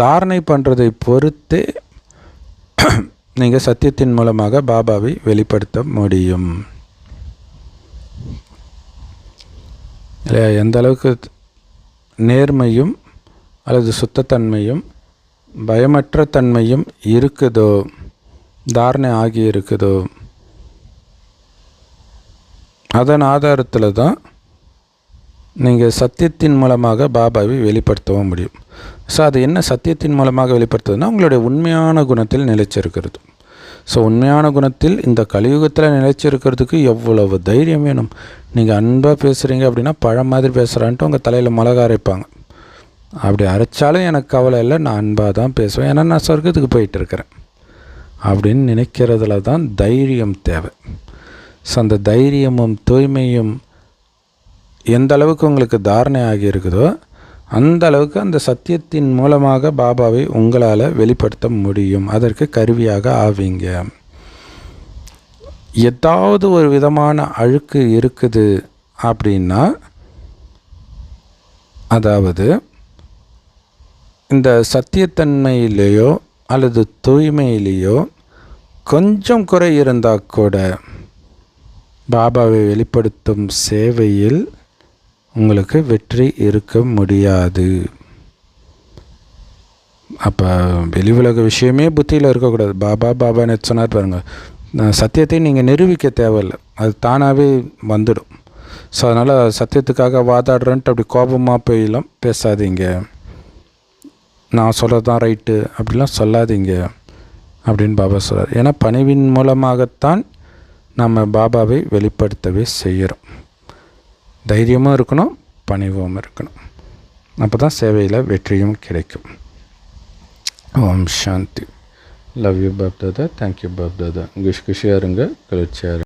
தாரணை பண்ணுறதை பொறுத்தே நீங்கள் சத்தியத்தின் மூலமாக பாபாவை வெளிப்படுத்த முடியும் இல்லையா. எந்த அளவுக்கு நேர்மையும் அல்லது சுத்தத்தன்மையும் பயமற்ற தன்மையும் இருக்குதோ, தாரணை ஆகி இருக்குதோ, அதன் ஆதாரத்தில் தான் நீங்கள் சத்தியத்தின் மூலமாக பாபாவை வெளிப்படுத்தவும் முடியும். ஸோ அது என்ன சத்தியத்தின் மூலமாக வெளிப்படுத்துதுன்னா உங்களுடைய உண்மையான குணத்தில் நிலைச்சிருக்கிறது. ஸோ உண்மையான குணத்தில் இந்த கலியுகத்தில் நிலைச்சிருக்கிறதுக்கு எவ்வளவு தைரியம் வேணும். நீங்கள் அன்பாக பேசுகிறீங்க அப்படின்னா பழம் மாதிரி பேசுகிறான்ட்டு உங்கள் தலையில் மிளகா அரைப்பாங்க. அப்படி அரைச்சாலும் எனக்கு கவலை இல்லை, நான் அன்பாக தான் பேசுவேன், ஏன்னா நான் சொர்க்கத்துக்கு போயிட்டுருக்கிறேன் அப்படின்னு நினைக்கிறதுல தான் தைரியம் தேவை. ஸோ அந்த தைரியமும் தூய்மையும் எந்த அளவுக்கு உங்களுக்கு தாரணை ஆகியிருக்குதோ அந்த அளவுக்கு அந்த சத்தியத்தின் மூலமாக பாபாவை உங்களால் வெளிப்படுத்த முடியும். அதற்கு கருவியாக ஆவீங்க. ஏதாவது ஒரு விதமான அழுக்கு இருக்குது அப்படின்னா, அதாவது இந்த சத்தியத்தன்மையிலேயோ அல்லது தூய்மையிலேயோ கொஞ்சம் குறை இருந்தால் கூட பாபாவை வெளிப்படுத்தும் சேவையில் உங்களுக்கு வெற்றி இருக்க முடியாது. அப்போ வெளி உலக விஷயமே புத்தியில் இருக்கக்கூடாது. பாபா நேற்று சொன்னார் பாருங்கள், சத்தியத்தை நீங்கள் நிரூபிக்க தேவையில்லை, அது தானாகவே வந்துடும். ஸோ அதனால் சத்தியத்துக்காக வாதாடுறேன்ட்டு அப்படி கோபமாக போயெல்லாம் பேசாதீங்க, நான் சொல்கிறது தான் ரைட்டு அப்படிலாம் சொல்லாதீங்க அப்படின்னு பாபா சொல்கிறார். ஏன்னா பணிவின் மூலமாகத்தான் நம்ம பாபாவை வெளிப்படுத்தவே செய்கிறோம். தைரியமும் இருக்கணும், பணிவும் இருக்கணும். அப்போ தான் சேவையில் வெற்றியும் கிடைக்கும். Om Shanti. Love you Bap Dada. Thank you Bap Dada. குஷியாக இருங்க, குளிர்ச்சியாக இருங்க.